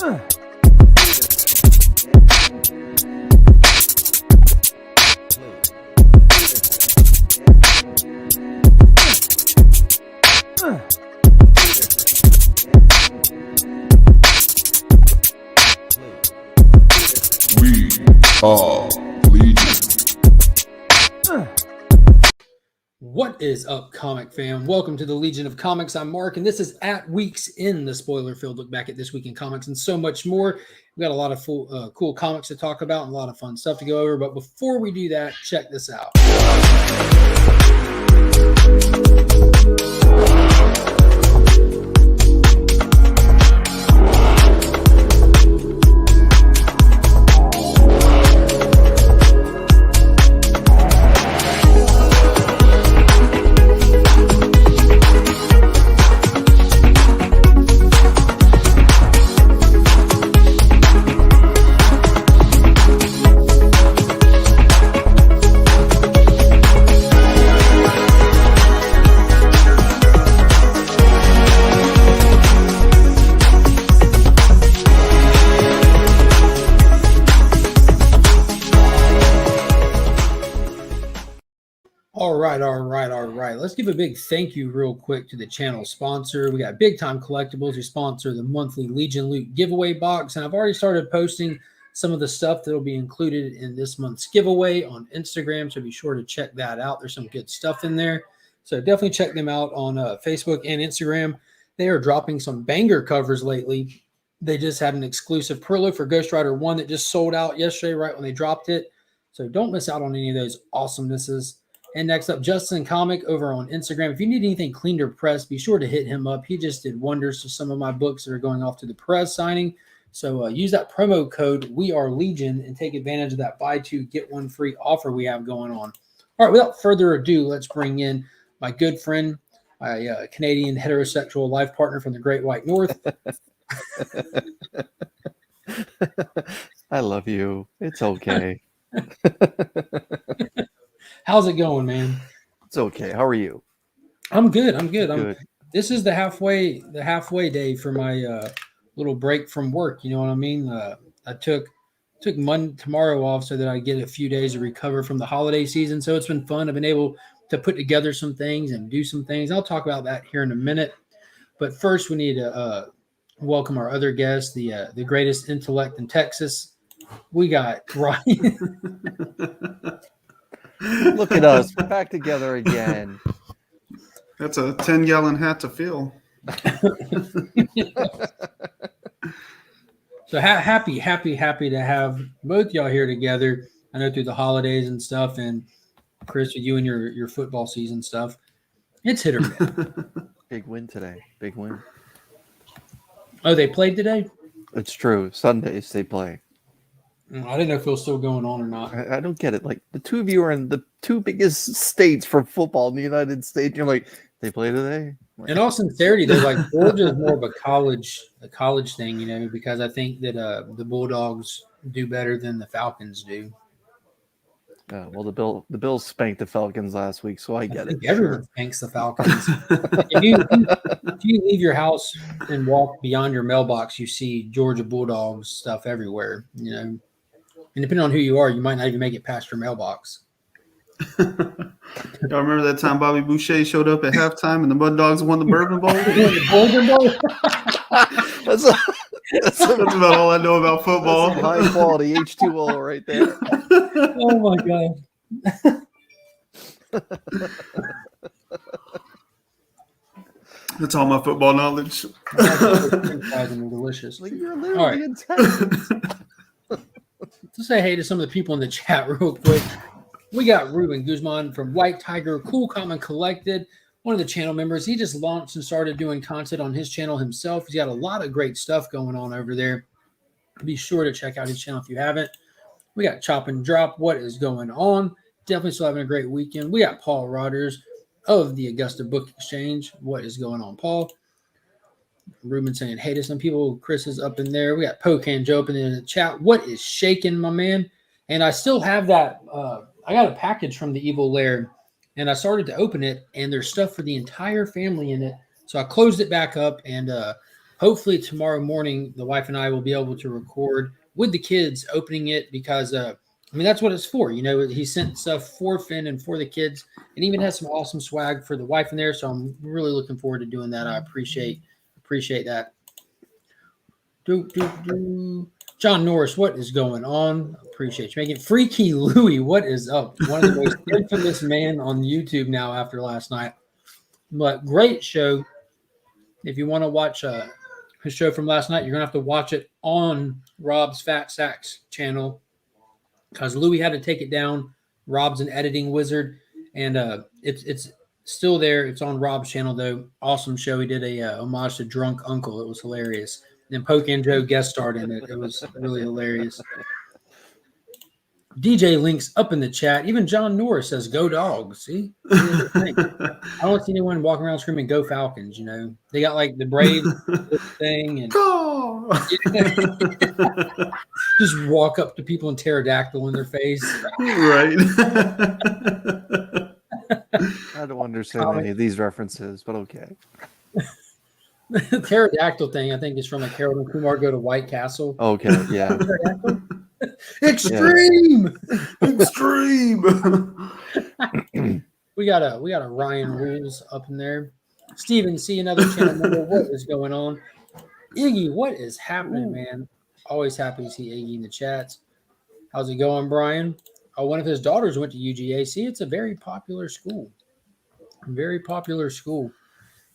We are Legion. What is up, comic fam? Welcome to the Legion of Comics. I'm Mark, and this is at Weeks in the Spoiler Field. Look back at this week in comics and so much more. We've got a lot of cool comics to talk about and a lot of fun stuff to go over. But before we do that, check this out. All right. Let's give a big thank you real quick to the channel sponsor. We got Big Time Collectibles who sponsor the monthly Legion Loot giveaway box. And I've already started posting some of the stuff that will be included in this month's giveaway on Instagram. So be sure to check that out. There's some good stuff in there. So definitely check them out on Facebook and Instagram. They are dropping some banger covers lately. They just had an exclusive Perlo for Ghost Rider 1 that just sold out yesterday right when they dropped it. So don't miss out on any of those awesomenesses. And next up, Justin Comic over on Instagram. If you need anything cleaned or pressed, be sure to hit him up. He just did wonders to some of my books that are going off to the press signing. So use that promo code We Are Legion and take advantage of that buy two, get one free offer we have going on. All right, without further ado, let's bring in my good friend, my Canadian heterosexual life partner from the Great White North. I love you. It's okay. How's it going, man? It's okay. How are you? I'm good. This is the halfway day for my little break from work. You know what I mean? I took tomorrow off so that I get a few days to recover from the holiday season. So it's been fun. I've been able to put together some things and do some things. I'll talk about that here in a minute. But first, we need to welcome our other guest, the greatest intellect in Texas. We got Ryan. Look at us. We're back together again. That's a 10-gallon hat to fill. So happy to have both y'all here together. I know through the holidays and stuff, and Chris, with you and your football season stuff, it's hit or miss. Big win today. Big win. Oh, they played today? It's true. Sundays they play. I didn't know if it was still going on or not. I don't get it. Like, the two of you are in the two biggest states for football in the United States. You're like, they play today? In all sincerity, they're like, Georgia is more of a college thing, you know, because I think that the Bulldogs do better than the Falcons do. Well, the Bills spanked the Falcons last week, so I get it. Everyone spanks the Falcons. if you leave your house and walk beyond your mailbox, you see Georgia Bulldogs stuff everywhere, you know. And depending on who you are, you might not even make it past your mailbox. Y'all remember that time Bobby Boucher showed up at halftime and the Mud Dogs won the Bourbon Bowl? That's about all I know about football. That's high quality H2O right there. Oh my God. That's all my football knowledge. Delicious. Like, you're literally in Texas. To say hey to some of the people in the chat real quick. We got Ruben Guzman from White Tiger, Cool Common Collected, one of the channel members. He just launched and started doing content on his channel himself. He's got a lot of great stuff going on over there. Be sure to check out his channel if you haven't. We got Chop and Drop. What is going on? Definitely still having a great weekend. We got Paul Rodgers of the Augusta Book Exchange. What is going on, Paul? Ruben saying hey to some people. Chris is up in there. We got Pocan Joe up in the chat. What is shaking, my man? And I still have that. I got a package from the Evil Lair, and I started to open it, and there's stuff for the entire family in it. So I closed it back up and hopefully tomorrow morning, the wife and I will be able to record with the kids opening it because, I mean, that's what it's for. You know, he sent stuff for Finn and for the kids and even has some awesome swag for the wife in there. So I'm really looking forward to doing that. I appreciate that. John Norris, what is going on? Appreciate you making Freaky Louie. What is up? One of the most infamous man on YouTube now after last night. But great show. If you want to watch his show from last night, you're gonna have to watch it on Rob's Fat Sacks channel because Louie had to take it down. Rob's an editing wizard, and it's still there. It's on Rob's channel though. Awesome show. He did a homage to Drunk Uncle. It was hilarious. And Poke and Joe guest starred in it. It was really hilarious. DJ Link's up in the chat. Even John Norris says, "Go Dogs." See, I don't see anyone walking around screaming, "Go Falcons." You know, they got like the Braves thing, and just walk up to people and pterodactyl in their face. Right. I don't understand any of these references, but okay. The pterodactyl thing, I think, is from like Harold and Kumar Go to White Castle. Okay, yeah. Extreme. Extreme. We got a Ryan Rules up in there. Steven, see another channel member. What is going on? Iggy, what is happening, man? Always happy to see Iggy in the chats. How's it going, Brian? Oh, one of his daughters went to UGA. See, it's a very popular school. Very popular school.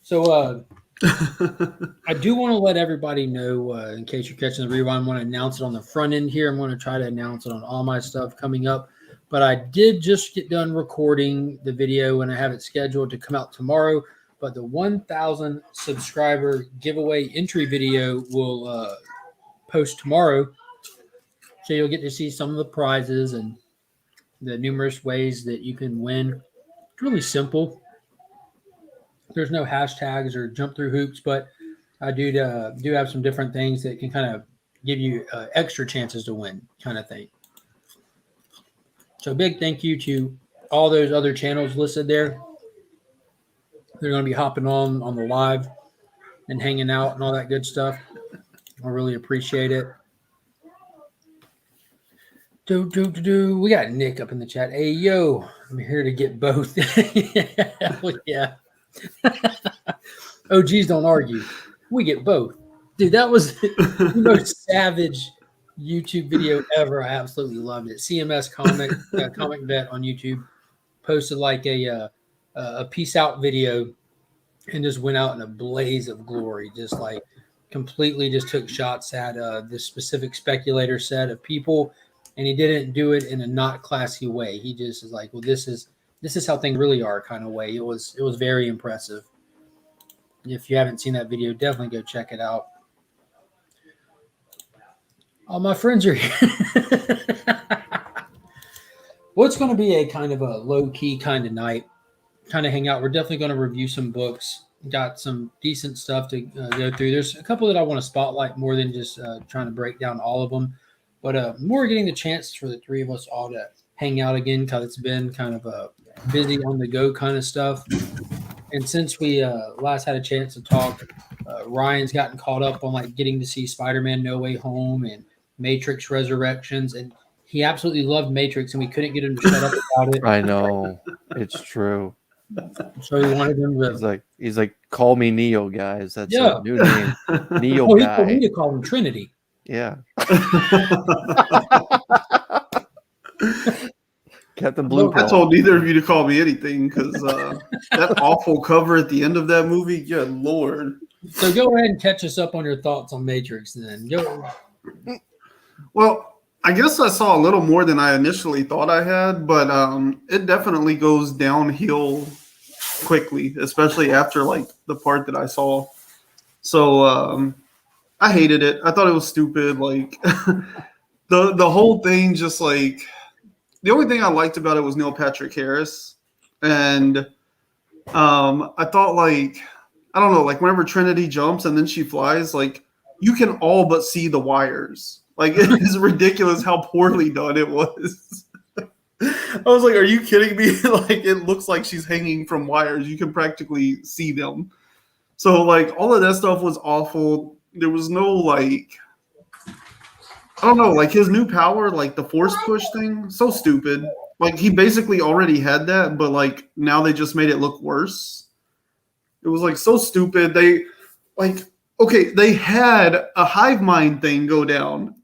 So I do want to let everybody know, in case you're catching the rewind, I want to announce it on the front end here. I'm going to try to announce it on all my stuff coming up. But I did just get done recording the video, and I have it scheduled to come out tomorrow. But the 1,000 subscriber giveaway entry video will post tomorrow. So you'll get to see some of the prizes and the numerous ways that you can win. It's really simple. There's no hashtags or jump through hoops, but I do have some different things that can kind of give you extra chances to win kind of thing. So big thank you to all those other channels listed there. They're going to be hopping on the live and hanging out and all that good stuff. I really appreciate it. We got Nick up in the chat. Hey, yo, I'm here to get both. Yeah. OGs don't argue. We get both. Dude, that was the most savage YouTube video ever. I absolutely loved it. CMS Comic Vet on YouTube posted like a peace out video and just went out in a blaze of glory. Just like completely just took shots at this specific speculator set of people, and he didn't do it in a not classy way. He just is like, well, this is how things really are kind of way. It was very impressive. If you haven't seen that video, definitely go check it out. All my friends are here. Well, it's going to be a kind of a low-key kind of night, kind of hang out. We're definitely going to review some books. Got some decent stuff to go through. There's a couple that I want to spotlight more than just trying to break down all of them. But more getting the chance for the three of us all to hang out again because it's been kind of busy on the go kind of stuff. And since we last had a chance to talk, Ryan's gotten caught up on like getting to see Spider-Man No Way Home and Matrix Resurrections, and he absolutely loved Matrix, and we couldn't get him to shut up about it. I know, it's true. So we wanted him to. He's like, call me Neo, guys. That's Yeah. a new name, Neo He guy. told me to call him Trinity. Yeah. Captain Blue. I told neither of you to call me anything because that awful cover at the end of that movie, good Lord. So go ahead and catch us up on your thoughts on Matrix then. Go. Well, I guess I saw a little more than I initially thought I had, but it definitely goes downhill quickly, especially after like the part that I saw. So I hated it. I thought it was stupid. Like the whole thing, just like the only thing I liked about it was Neil Patrick Harris, and I thought like I don't know, like whenever Trinity jumps and then she flies, like you can all but see the wires. Like it is ridiculous how poorly done it was. I was like, are you kidding me? Like it looks like she's hanging from wires. You can practically see them. So like all of that stuff was awful. there was no like, I don't know, like his new power, like the force push thing, so stupid. Like he basically already had that, but like now they just made it look worse. It was like so stupid. They like, okay, they had a hive mind thing go down,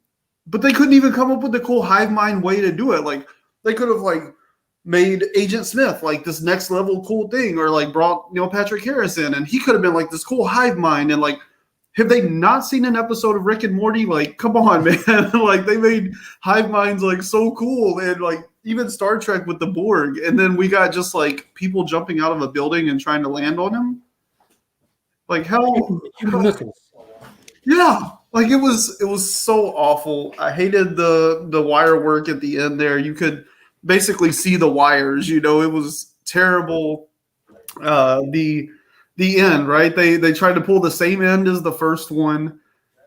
but they couldn't even come up with a cool hive mind way to do it. Like they could have like made Agent Smith like this next level cool thing, or like brought Neil Patrick Harris in, and he could have been like this cool hive mind. And like, have they not seen an episode of Rick and Morty? Like, come on, man! Like they made hive minds like so cool, and like even Star Trek with the Borg, and then we got just like people jumping out of a building and trying to land on him. Like how yeah, like it was so awful. I hated the wire work at the end there. You could basically see the wires, it was terrible. The end, right? They tried to pull the same end as the first one.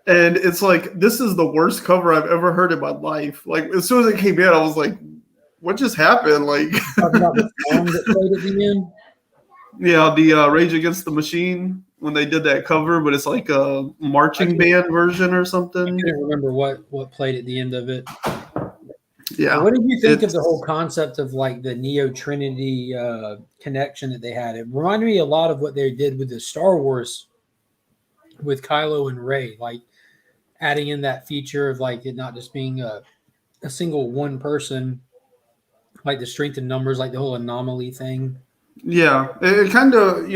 And it's like, this is the worst cover I've ever heard in my life. Like as soon as it came in, I was like, what just happened? Like Talking about the song that played at the end. Yeah, the Rage Against the Machine, when they did that cover, but it's like a marching band version or something. I can't remember what played at the end of it. Yeah. What did you think of the whole concept of like the Neo Trinity connection that they had? It reminded me a lot of what they did with the Star Wars with Kylo and Rey, like adding in that feature of like it not just being a single one person, like the strength in numbers, like the whole anomaly thing. Yeah, it kind of,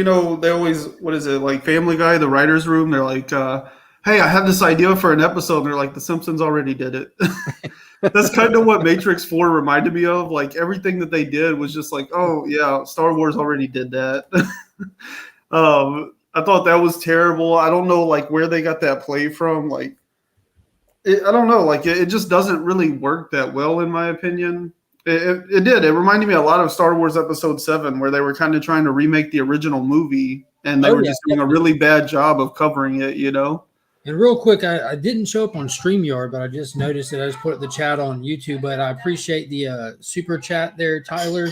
they always, what is it, like Family Guy, the writer's room, they're like, hey, I have this idea for an episode, and they're like, The Simpsons already did it. That's kind of what Matrix 4 reminded me of. Like, everything that they did was just like, oh, yeah, Star Wars already did that. I thought that was terrible. I don't know, like, where they got that play from. Like, I don't know. Like, it just doesn't really work that well, in my opinion. It did. It reminded me a lot of Star Wars Episode 7, where they were kind of trying to remake the original movie, and they were just doing a really bad job of covering it, And real quick, I didn't show up on StreamYard, but I just noticed it. I just put the chat on YouTube, but I appreciate the super chat there, Tyler.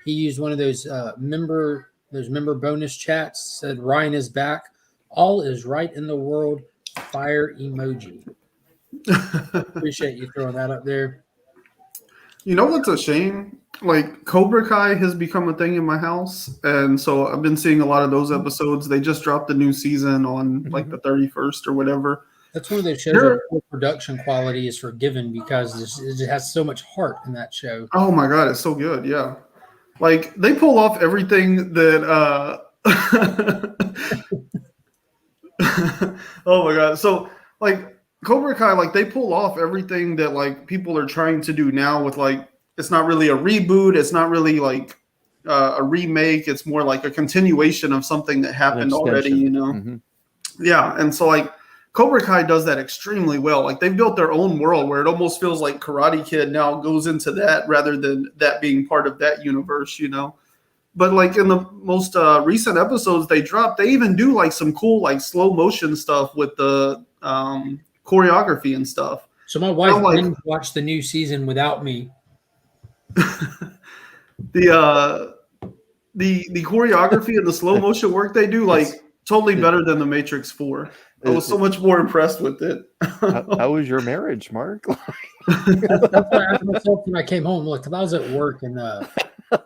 He used one of those member bonus chats, said Ryan is back. All is right in the world. Fire emoji. Appreciate you throwing that up there. You know what's a shame? Like Cobra Kai has become a thing in my house, and so I've been seeing a lot of those episodes. They just dropped a new season on like the 31st or whatever. That's one of those shows where production quality is forgiven because it has so much heart in that show. Oh my god, it's so good! Yeah, like they pull off everything that. Oh my god! So like Cobra Kai, like they pull off everything that like people are trying to do now with like, it's not really a reboot. It's not really like a remake. It's more like a continuation of something that happened already, Mm-hmm. Yeah. And so like Cobra Kai does that extremely well. Like they've built their own world where it almost feels like Karate Kid now goes into that rather than that being part of that universe, But like in the most recent episodes they dropped, they even do like some cool like slow motion stuff with the choreography and stuff. So my wife didn't watch the new season without me. The choreography and the slow motion work they do, like totally better than the Matrix 4. I was so much more impressed with it. How was your marriage, Mark? That's what I asked myself when I came home. Look, because I was at work and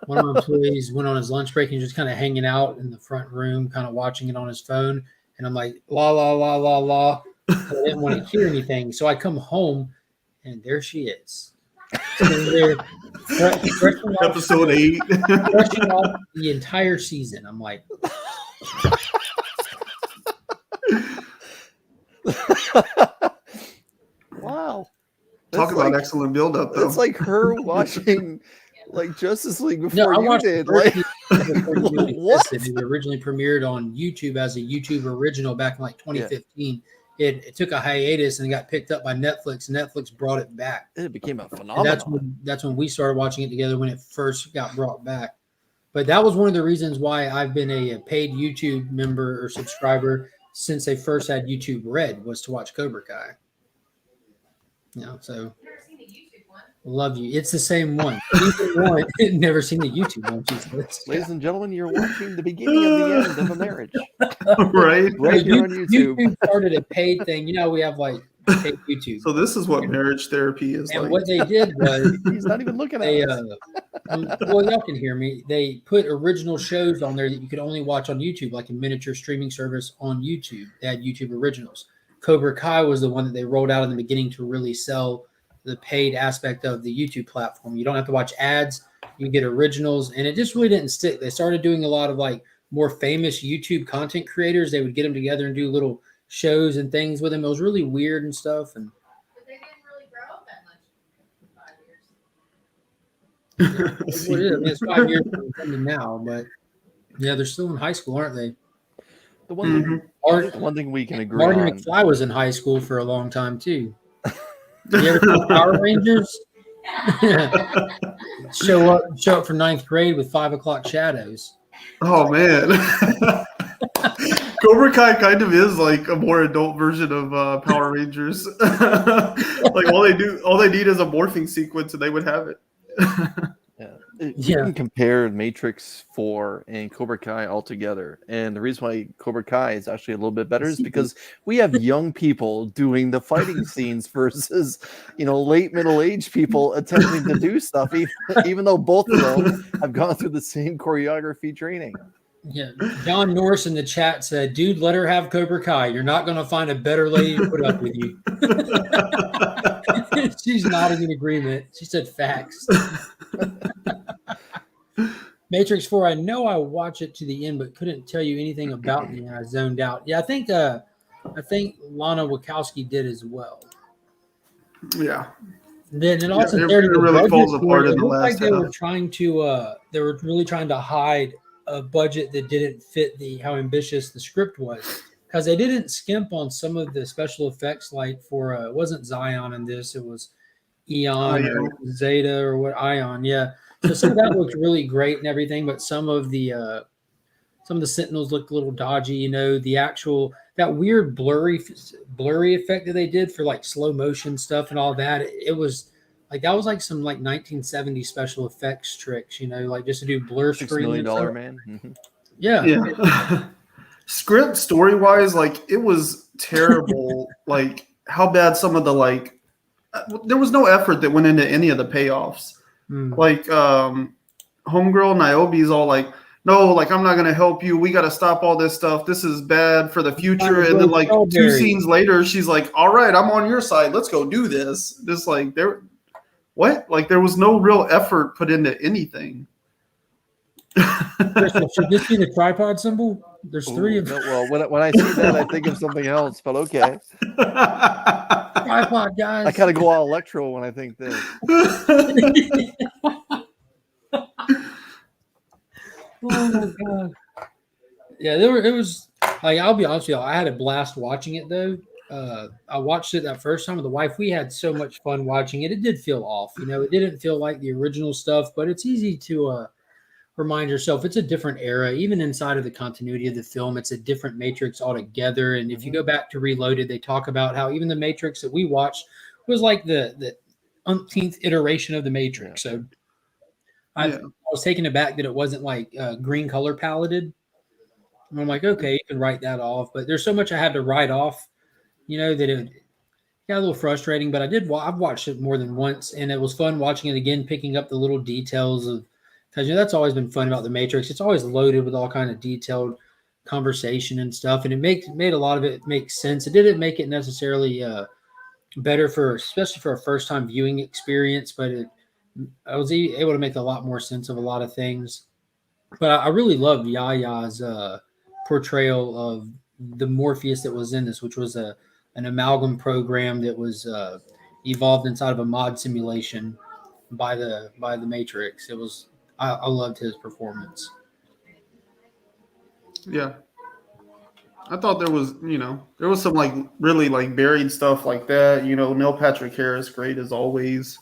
one of my employees went on his lunch break and just kind of hanging out in the front room, kind of watching it on his phone. And I'm like, la, la, la, la, la. I didn't want to hear anything. So I come home and there she is. There, Episode 8. Brushing off the entire season. I'm like, wow. Talk about excellent build-up, though. It's like her watching like Justice League before no, I you watched did. Like, what? It originally premiered on YouTube as a YouTube original back in like 2015. Yeah. It took a hiatus and got picked up by Netflix. Netflix brought it back. It became a phenomenon. That's when we started watching it together when it first got brought back. But that was one of the reasons why I've been a paid YouTube member or subscriber since they first had YouTube Red, was to watch Cobra Kai. So. Love you. It's the same one. Season 1. Never seen the YouTube one. Jesus. Ladies and gentlemen, you're watching the beginning of the end of a marriage. Right? Right here on YouTube. YouTube started a paid thing. You know, we have like paid YouTube. So this is what marriage therapy is And like. what they did was He's not even looking at they, us. well, y'all can hear me. They put original shows on there that you could only watch on YouTube, like a miniature streaming service on YouTube. They had YouTube originals. Cobra Kai was the one that they rolled out in the beginning to really sell the paid aspect of the YouTube platform. You don't have to watch ads. You get originals, and it just really didn't stick. They started doing a lot of like more famous YouTube content creators. They would get them together and do little shows and things with them. It was really weird and stuff. And But they didn't really grow up that much in 5 years. it's what it is. I mean, it's 5 years from now, but yeah, they're still in high school, aren't they? The one, Art, one thing we can agree Marty on. McFly was in high school for a long time too. You ever see Power Rangers? show up for 9th grade with 5 o'clock shadows. Oh man. Cobra Kai kind of is like a more adult version of Power Rangers. Like all they need is a morphing sequence and they would have it. You can compare Matrix 4 and Cobra Kai all together. And the reason why Cobra Kai is actually a little bit better is because we have young people doing the fighting scenes versus, late middle-aged people attempting to do stuff, even though both of them have gone through the same choreography training. Yeah, John Norris in the chat said, "Dude, let her have Cobra Kai. You're not going to find a better lady to put up with you." She's nodding in agreement. She said facts. Matrix 4, I know I watched it to the end, but couldn't tell you anything about me. I zoned out. Yeah, I think Lana Wachowski did as well. Yeah. Then it also it really falls apart in the last like they half. were trying to they were really trying to hide a budget that didn't fit how ambitious the script was, because they didn't skimp on some of the special effects. Like for it wasn't Zion in this, it was Eon or Zeta or what Ion, yeah. So some of that looked really great and everything, but some of the Sentinels looked a little dodgy. The actual that weird blurry effect that they did for like slow motion stuff and all that. It was like that was like some like 1970s special effects tricks, like just to do blur $6 screen. million man. Mm-hmm. Yeah. Script story wise, like it was terrible. Like how bad some of the there was no effort that went into any of the payoffs. Like homegirl Niobe's all like, no, like I'm not gonna help you. We gotta stop all this stuff. This is bad for the future. And then like 2 scenes later, she's like, all right, I'm on your side. Let's go do this. Just like what? Like there was no real effort put into anything. Should this be the tripod symbol? There's 3 of them. Well, when I see that, I think of something else. But okay, Tripod, guys. I kind of go all electro when I think this. Oh my god! Yeah, it was like, I'll be honest with you, I had a blast watching it though. I watched it that first time with the wife. We had so much fun watching it. It did feel off, it didn't feel like the original stuff, but it's easy to remind yourself it's a different era. Even inside of the continuity of the film, it's a different Matrix altogether. And if you go back to Reloaded, they talk about how even the Matrix that we watched was like the umpteenth iteration of the Matrix. So I was taken aback that it wasn't like green color paletted. And I'm like, okay, you can write that off. But there's so much I had to write off, that it got a little frustrating. But I've watched it more than once, and it was fun watching it again, picking up the little details of, because that's always been fun about the Matrix. It's always loaded with all kind of detailed conversation and stuff, and it made a lot of it make sense. It didn't make it necessarily better especially for a first time viewing experience, but I was able to make a lot more sense of a lot of things. But I really loved Yaya's portrayal of the Morpheus that was in this, which was an amalgam program that was evolved inside of a mod simulation by the Matrix. It was. I loved his performance. Yeah. I thought there was some like really like buried stuff like that. Neil Patrick Harris, great as always.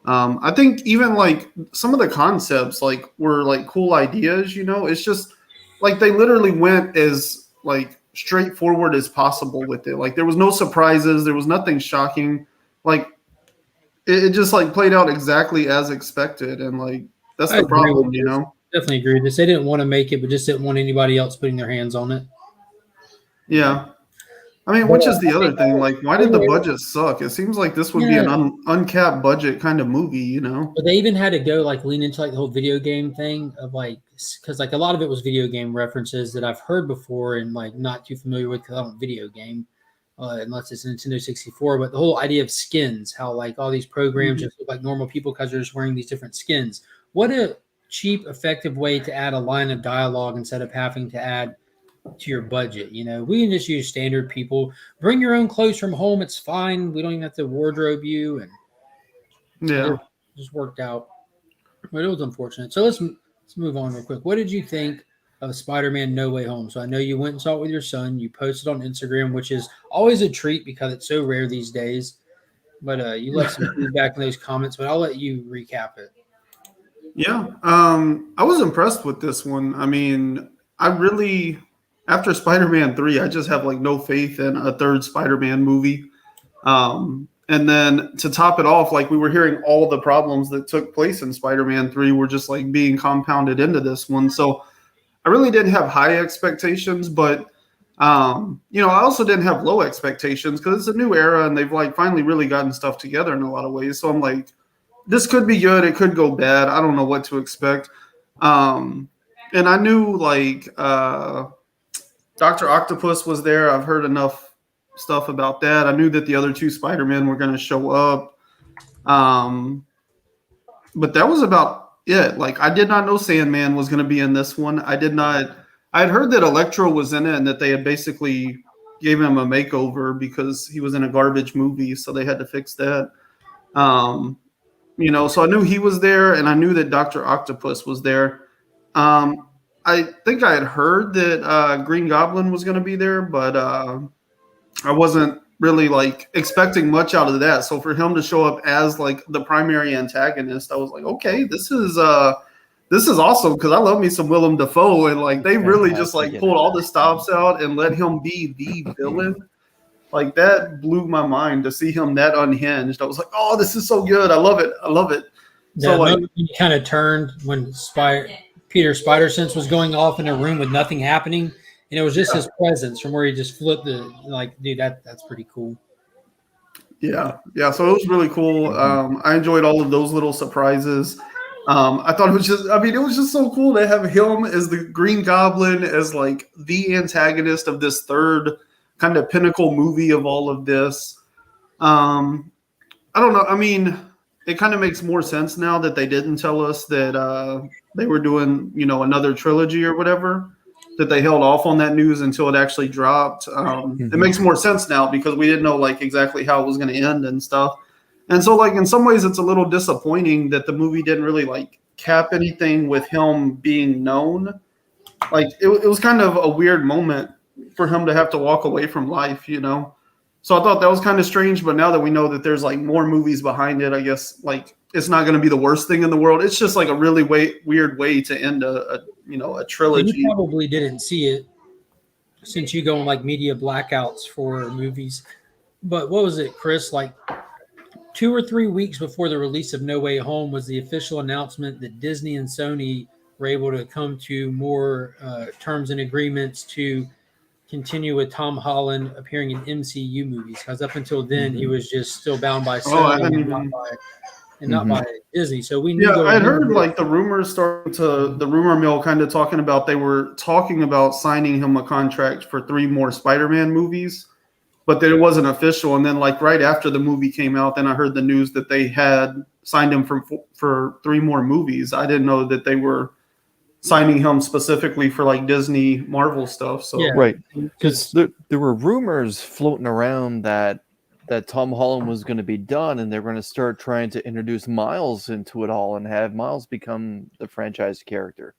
I think even like some of the concepts like were like cool ideas, it's just like they literally went as like straightforward as possible with it. Like there was no surprises. There was nothing shocking. Like it just like played out exactly as expected, and like that's I the agree problem, with you this. know. Definitely agree with this. They didn't want to make it, but just didn't want anybody else putting their hands on it. Yeah. I mean, But which is the I other think thing. Like, why they did the were able- budget suck? It seems like this would be yeah, an uncapped budget kind of movie, you know? but they even had to go like lean into like the whole video game thing of like because like a lot of it was video game references that I've heard before and like not too familiar with because I don't video game unless it's Nintendo 64. But the whole idea of skins, how like all these programs just look like normal people because they're just wearing these different skins. What a cheap, effective way to add a line of dialogue instead of having to add to your budget. You know, we can just use standard people. Bring your own clothes from home. It's fine. We don't even have to wardrobe you. And Yeah. it just worked out. But it was unfortunate. So let's move on real quick. What did you think of Spider-Man No Way Home? So I know you went and saw it with your son. You posted on Instagram, which is always a treat because it's so rare these days. But you left some feedback in those comments, but I'll let you recap it. Yeah. I was impressed with this one. I mean, I really, after Spider-Man 3, I just have like no faith in a third Spider-Man movie. And then to top it off, like we were hearing all the problems that took place in Spider-Man 3 were just like being compounded into this one. So I really didn't have high expectations, but you know, I also didn't have low expectations because it's a new era and they've like finally really gotten stuff together in a lot of ways. So I'm like, this could be good, it could go bad. I don't know what to expect. And I knew like Dr. Octopus was there. I've heard enough stuff about that. I knew that the other two Spider-Men were going to show up. But that was about it. Like, I did not know Sandman was going to be in this one. I had heard that Electro was in it and that they had basically gave him a makeover because he was in a garbage movie. So they had to fix that. You know, so I knew he was there and I knew that Dr. Octopus was there. I think I had heard that Green Goblin was going to be there, but I wasn't really like expecting much out of that. So for him to show up as like the primary antagonist, I was like, okay, this is awesome because I love me some Willem Dafoe, and like they really just like pulled all the stops out and let him be the villain. Like that blew my mind to see him that unhinged. I was like, oh, this is so good. I love it. I love it. So like he kind of turned when Peter Spider-Sense was going off in a room with nothing happening, and it was just his presence from where he just flipped the like, dude, that's pretty cool. Yeah. So it was really cool. I enjoyed all of those little surprises. I thought it was just so cool to have him as the Green Goblin as like the antagonist of this third kind of pinnacle movie of all of this. I don't know. I mean, it kind of makes more sense now that they didn't tell us that they were doing, you know, another trilogy or whatever, that they held off on that news until it actually dropped. It makes more sense now because we didn't know like exactly how it was going to end and stuff. And so like in some ways it's a little disappointing that the movie didn't really like cap anything with him being known. Like it was kind of a weird moment for him to have to walk away from life, you know? So I thought that was kind of strange, but now that we know that there's like more movies behind it, I guess like it's not going to be the worst thing in the world. It's just like a really weird way to end a trilogy. You probably didn't see it since you go on like media blackouts for movies. But what was it, Chris? Like 2 or 3 weeks before the release of No Way Home was the official announcement that Disney and Sony were able to come to more terms and agreements to continue with Tom Holland appearing in MCU movies. Because up until then, he was just still bound by Sony and not by Disney. So we knew. Yeah, I heard like the rumors the rumor mill kind of talking about they were talking about signing him a contract for 3 more Spider-Man movies, but that it wasn't official. And then like right after the movie came out, then I heard the news that they had signed him for 3 more movies. I didn't know that they were signing him specifically for like Disney Marvel stuff. So right, because there were rumors floating around that Tom Holland was going to be done and they're going to start trying to introduce Miles into it all and have Miles become the franchise character.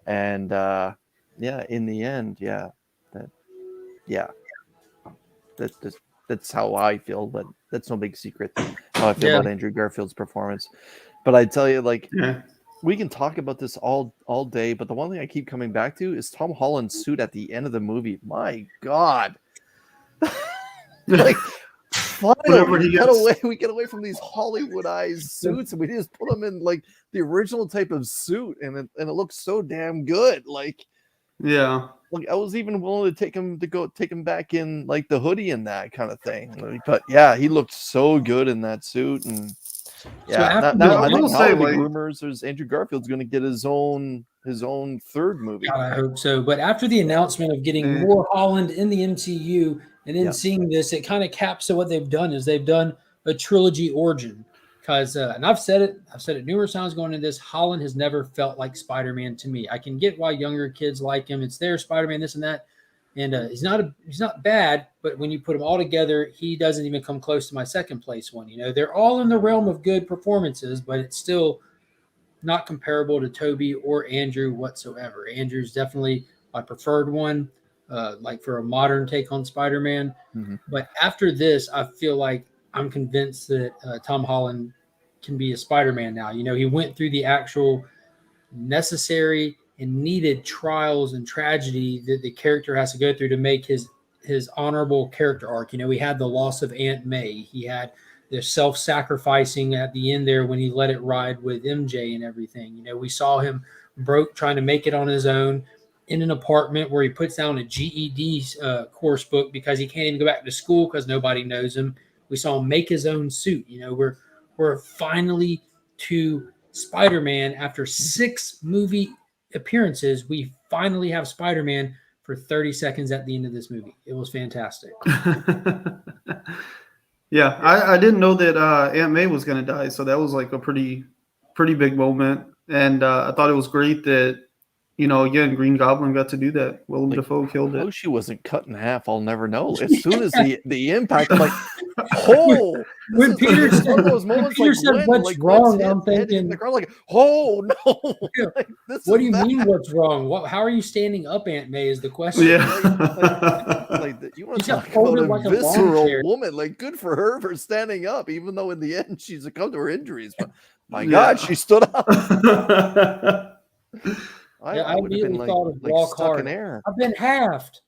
And in the end, that's how I feel, but that's no big secret how I feel about Andrew Garfield's performance. But I tell you, like, we can talk about this all day, but the one thing I keep coming back to is Tom Holland's suit at the end of the movie. My God. Like Finally, we get away from these Hollywoodized suits, and we just put him in like the original type of suit, and it looks so damn good. Like, yeah, like I was even willing to take him back in like the hoodie and that kind of thing. But yeah, he looked so good in that suit, and yeah. So Now I I will think say, the like, rumors is Andrew Garfield's going to get his own third movie. God, I hope so. But after the announcement of getting more Holland in the MCU and then seeing this, it kind of caps what they've done is they've done a trilogy origin. Because, and I've said it numerous times going into this, Holland has never felt like Spider-Man to me. I can get why younger kids like him. It's their Spider-Man, this and that. And he's not bad, but when you put them all together, he doesn't even come close to my second place one. You know, they're all in the realm of good performances, but it's still not comparable to Toby or Andrew whatsoever. Andrew's definitely my preferred one, like for a modern take on Spider-Man. Mm-hmm. But after this, I feel like I'm convinced that Tom Holland can be a Spider-Man now. You know, he went through the actual necessary and needed trials and tragedy that the character has to go through to make his honorable character arc. You know, he had the loss of Aunt May. He had the self-sacrificing at the end there when he let it ride with MJ and everything. You know, we saw him broke trying to make it on his own in an apartment where he puts down a GED course book because he can't even go back to school because nobody knows him. We saw him make his own suit. You know, we're finally to Spider-Man after 6 movie appearances. We finally have Spider-Man for 30 seconds at the end of this movie. It was fantastic. Yeah, I didn't know that Aunt May was going to die, so that was like a pretty big moment, and I thought it was great that, you know, again, Green Goblin got to do that. Willem Dafoe killed it. How she wasn't cut in half, I'll never know. As soon as the impact, I'm like, oh! When Peter said, what's wrong, I'm thinking, like, oh no! Like, what do you mean, what's wrong? How are you standing up, Aunt May? Is the question. Yeah, like you want to talk about a visceral woman? Like, good for her for standing up, even though in the end she succumbed to her injuries. But my God, she stood up. I would have been like stuck in air. I've been halved.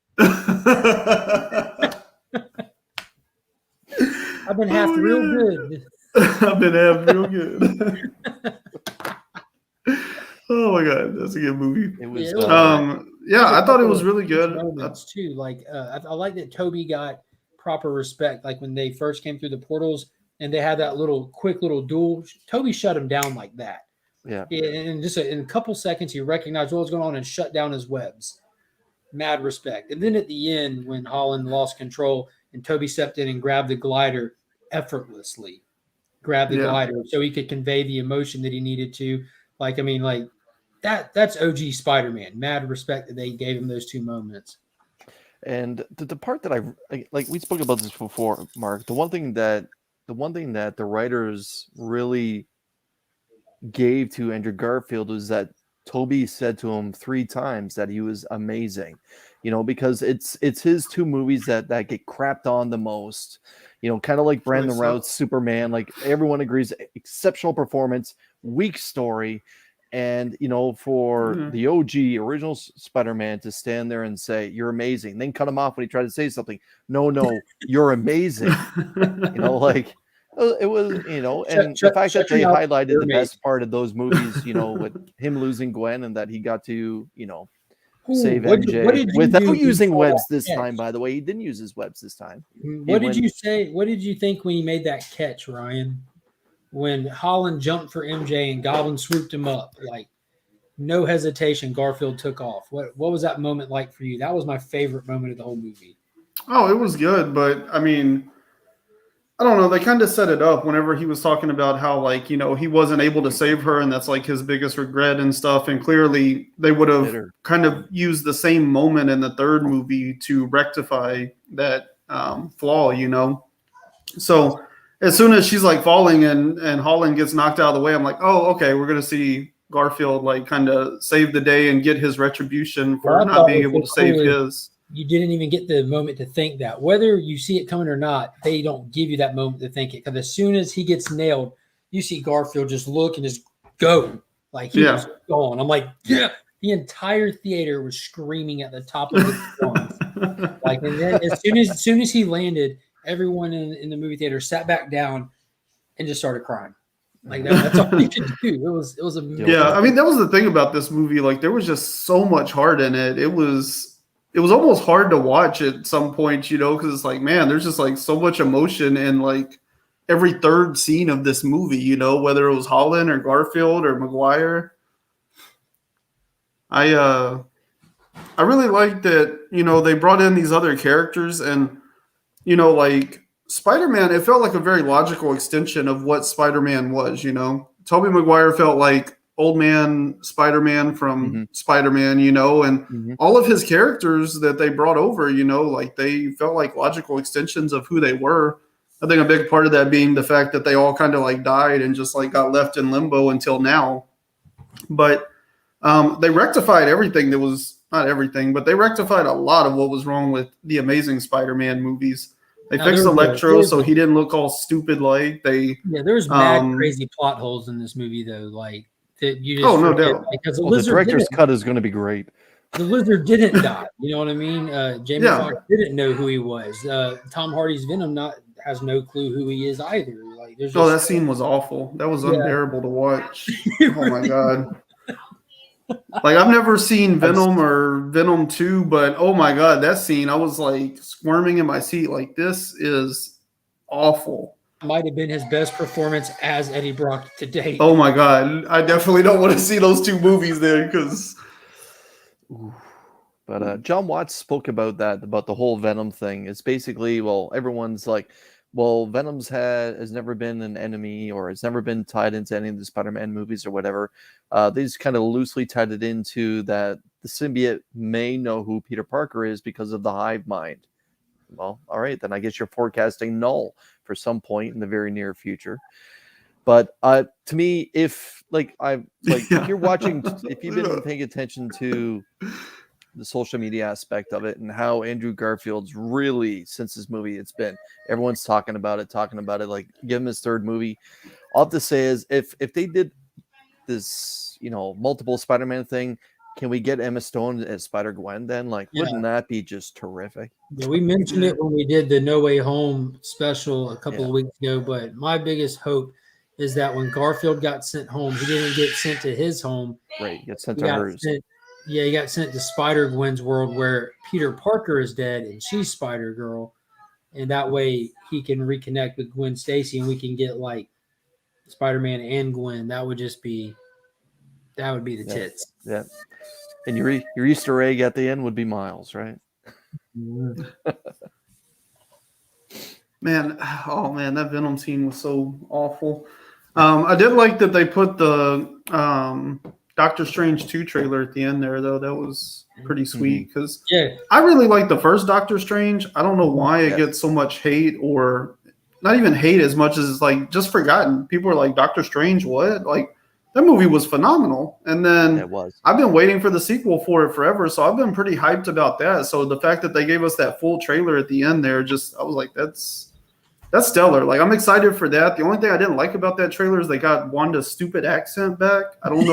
I've been halved real good. I've been halved real good. Oh my God, that's a good movie. It was. Yeah, I thought it was really good. Moments too. Like I like that Toby got proper respect. Like when they first came through the portals and they had that quick little duel. Toby shut him down like that. Yeah, and just in a couple seconds, he recognized what was going on and shut down his webs. Mad respect. And then at the end, when Holland lost control and Toby stepped in and grabbed the glider effortlessly, glider so he could convey the emotion that he needed to. Like, I mean, like that's OG Spider-Man. Mad respect that they gave him those 2 moments. And the part that I like, we spoke about this before, Mark. The one thing that the writers really gave to Andrew Garfield was that Toby said to him 3 times that he was amazing, you know, because it's his 2 movies that get crapped on the most, you know, kind of like Brandon Routh's Superman. Like, everyone agrees, exceptional performance, weak story, and, you know, for the OG original Spider-Man to stand there and say you're amazing, then cut him off when he tried to say something. No, you're amazing. You know, like. It was, you know, and the fact that they highlighted the best part of those movies, you know, with him losing Gwen and that he got to, you know, save MJ without using webs this time. By the way, he didn't use his webs this time. What did you say? What did you think when he made that catch, Ryan? When Holland jumped for MJ and Goblin swooped him up, like no hesitation, Garfield took off. What was that moment like for you? That was my favorite moment of the whole movie. Oh, it was good, but I mean, I don't know. They kind of set it up whenever he was talking about how, like, you know, he wasn't able to save her and that's like his biggest regret and stuff. And clearly they would have kind of used the same moment in the 3rd movie to rectify that flaw, you know? So as soon as she's like falling and Holland gets knocked out of the way, I'm like, oh, okay, we're going to see Garfield like kind of save the day and get his retribution for not being able to save his. You didn't even get the moment to think that. Whether you see it coming or not, they don't give you that moment to think it. Because as soon as he gets nailed, you see Garfield just look and just go. Like he was gone. I'm like, yeah. The entire theater was screaming at the top of its lungs. Like, and then as soon as he landed everyone in the movie theater sat back down and just started crying. Like that's all you could do. It was amazing. Yeah, I mean that was the thing about this movie. Like there was just so much heart in it. It was almost hard to watch at some point, you know, because it's like, man, there's just like so much emotion in like every third scene of this movie, you know, whether it was Holland or Garfield or Maguire. I really liked that, you know, they brought in these other characters and, you know, like Spider-Man, it felt like a very logical extension of what Spider-Man was, you know. Tobey Maguire felt like old man Spider-Man from Spider-Man, you know, and all of his characters that they brought over, you know, like they felt like logical extensions of who they were. I think a big part of that being the fact that they all kind of like died and just like got left in limbo until now. But they rectified everything that was, not everything, but they rectified a lot of what was wrong with the Amazing Spider-Man movies. They fixed Electro so he didn't look all stupid like they. Yeah, there's mad crazy plot holes in this movie though. Like that you just no doubt. Because the director's cut is going to be great. The Lizard didn't die. You know what I mean? Jamie Foxx didn't know who he was. Tom Hardy's Venom has no clue who he is either. Like there's that scene was awful. That was unbearable to watch. Oh my god. Like I've never seen Venom or Venom 2, but oh my god, that scene, I was like squirming in my seat. Like this is awful. Might have been his best performance as Eddie Brock to date. Oh my god, I definitely don't want to see those two movies there because. But John Watts spoke about the whole Venom thing. It's basically, well, everyone's like, well, Venom's has never been an enemy or has never been tied into any of the Spider-Man movies or whatever. They just kind of loosely tied it into that the symbiote may know who Peter Parker is because of the hive mind. Well, all right, then I guess you're forecasting null for some point in the very near future. But to me, if you're watching, if you've been paying attention to the social media aspect of it and how Andrew Garfield's really, since this movie, everyone's talking about it, like give him his third movie. All I have to say is if they did this, you know, multiple Spider-Man thing, can we get Emma Stone as Spider-Gwen then? Like, wouldn't that be just terrific? Yeah, we mentioned it when we did the No Way Home special a couple of weeks ago, but my biggest hope is that when Garfield got sent home, he didn't get sent to his home. Right, he got sent to hers. He got sent to Spider-Gwen's world where Peter Parker is dead and she's Spider-Girl. And that way he can reconnect with Gwen Stacy and we can get like Spider-Man and Gwen. That would be the tits. Yeah. And your Easter egg at the end would be Miles, right? Man, that Venom scene was so awful. I did like that they put the Doctor Strange 2 trailer at the end there, though. That was pretty sweet because I really like the first Doctor Strange. I don't know why it gets so much hate, or not even hate as much as like just forgotten. People are like, Doctor Strange, what? Like that movie was phenomenal. And then it was. I've been waiting for the sequel for it forever, so I've been pretty hyped about that. So the fact that they gave us that full trailer at the end there, I was like, that's stellar. Like I'm excited for that. The only thing I didn't like about that trailer is they got Wanda's stupid accent back. I don't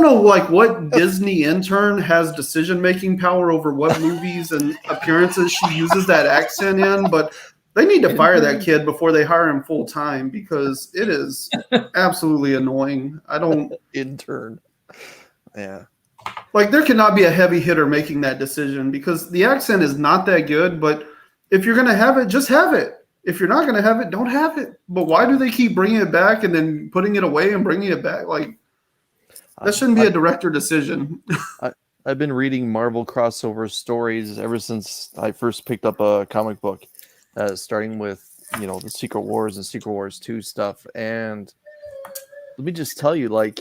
know like what Disney intern has decision-making power over what movies and appearances she uses that accent in, but they need to fire that kid before they hire him full time because it is absolutely annoying. Intern. Yeah. Like there cannot be a heavy hitter making that decision because the accent is not that good, but if you're going to have it, just have it. If you're not going to have it, don't have it. But why do they keep bringing it back and then putting it away and bringing it back? Like that shouldn't be a director decision. I've been reading Marvel crossover stories ever since I first picked up a comic book, starting with, you know, the Secret Wars and Secret Wars 2 stuff. And let me just tell you, like,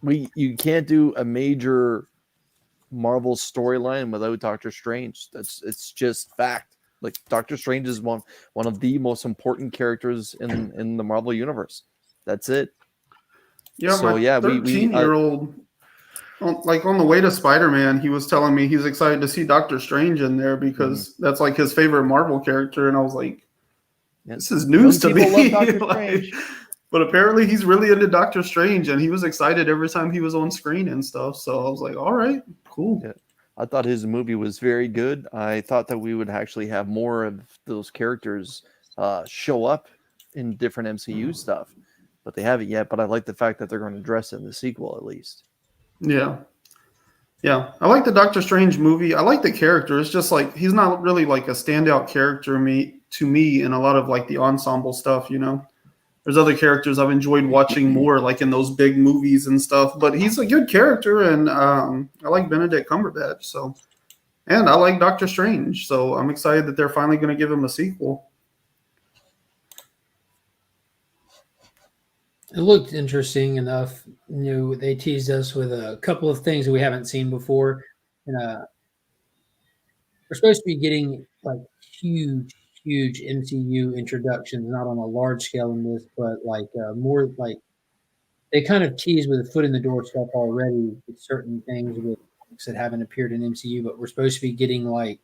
you can't do a major Marvel storyline without Doctor Strange. It's just fact. Like Doctor Strange is one of the most important characters in the Marvel universe. That's it. Yeah, so, 13-year-old, like on the way to Spider-Man, he was telling me he's excited to see Doctor Strange in there because that's like his favorite Marvel character, and I was like, this is news to me. But apparently he's really into Doctor Strange, and he was excited every time he was on screen and stuff. So I was like, all right, cool. Yeah. I thought his movie was very good. I thought that we would actually have more of those characters show up in different MCU stuff, but they haven't yet. But I like the fact that they're going to address it in the sequel at least. Yeah. Yeah. I like the Doctor Strange movie. I like the character. It's just like he's not really like a standout character to me in a lot of like the ensemble stuff, you know. There's other characters I've enjoyed watching more, like in those big movies and stuff. But he's a good character, and I like Benedict Cumberbatch. So, and I like Doctor Strange. So I'm excited that they're finally going to give him a sequel. It looked interesting enough. You know, they teased us with a couple of things that we haven't seen before, and we're supposed to be getting like huge MCU introductions, not on a large scale in this, but like more like they kind of tease with a foot in the door stuff already with certain things with comics that haven't appeared in MCU, but we're supposed to be getting like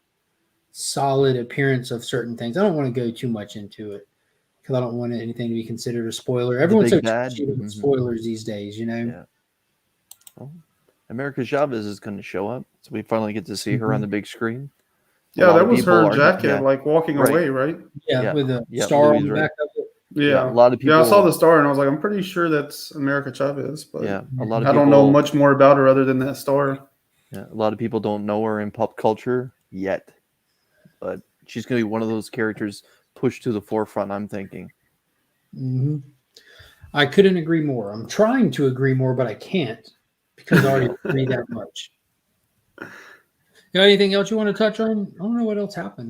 solid appearance of certain things. I don't want to go too much into it because I don't want anything to be considered a spoiler. Everyone's so touchy with spoilers these days, you know. Yeah. Well, America Chavez is going to show up, so we finally get to see her on the big screen. Yeah, that was her jacket, like walking away, right? Yeah, with a star on the back of it. Yeah, a lot of people. Yeah, I saw the star and I was like, I'm pretty sure that's America Chavez, but yeah, a lot of I don't know much more about her other than that star. Yeah, a lot of people don't know her in pop culture yet, but she's going to be one of those characters pushed to the forefront, I'm thinking. Mm-hmm. I couldn't agree more. I'm trying to agree more, but I can't because I already agree that much. Got anything else you want to touch on? I don't know what else happened.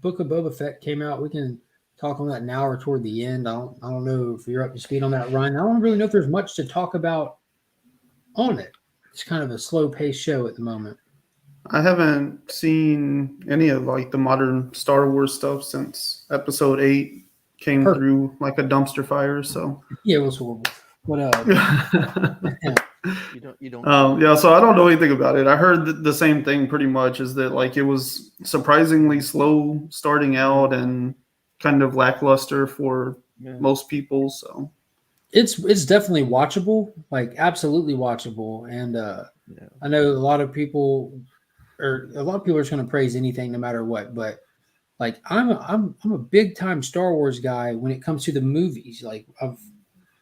Book of Boba Fett came out. We can talk on that now or toward the end. I don't know if you're up to speed on that, Ryan. I don't really know if there's much to talk about on it. It's kind of a slow-paced show at the moment. I haven't seen any of like the modern Star Wars stuff since Episode 8 came through like a dumpster fire. So yeah, it was horrible. What You don't. Yeah, so I don't know anything about it. I heard the same thing pretty much, is that like it was surprisingly slow starting out and kind of lackluster for most people. So it's definitely watchable, like absolutely watchable. And I know a lot of people are just going to praise anything no matter what, but like I'm a big time Star Wars guy when it comes to the movies. Like I've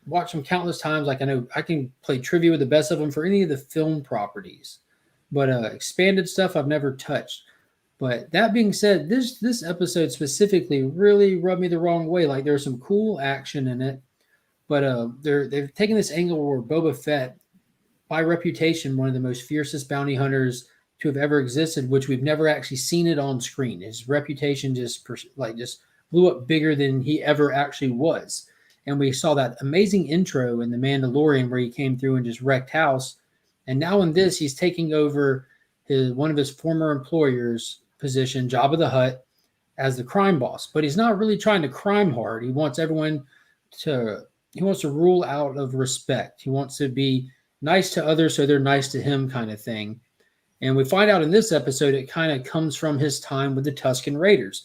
watched them countless times. Like I know I can play trivia with the best of them for any of the film properties, but expanded stuff I've never touched. But that being said, this episode specifically really rubbed me the wrong way. Like there's some cool action in it, but they've taken this angle where Boba Fett, by reputation, one of the most fiercest bounty hunters to have ever existed, which we've never actually seen it on screen. His reputation just blew up bigger than he ever actually was. And we saw that amazing intro in The Mandalorian where he came through and just wrecked house. And now in this, he's taking over one of his former employers' position, Jabba the Hutt, as the crime boss. But he's not really trying to crime hard. He wants everyone to rule out of respect. He wants to be nice to others so they're nice to him kind of thing. And we find out in this episode, it kind of comes from his time with the Tuscan Raiders.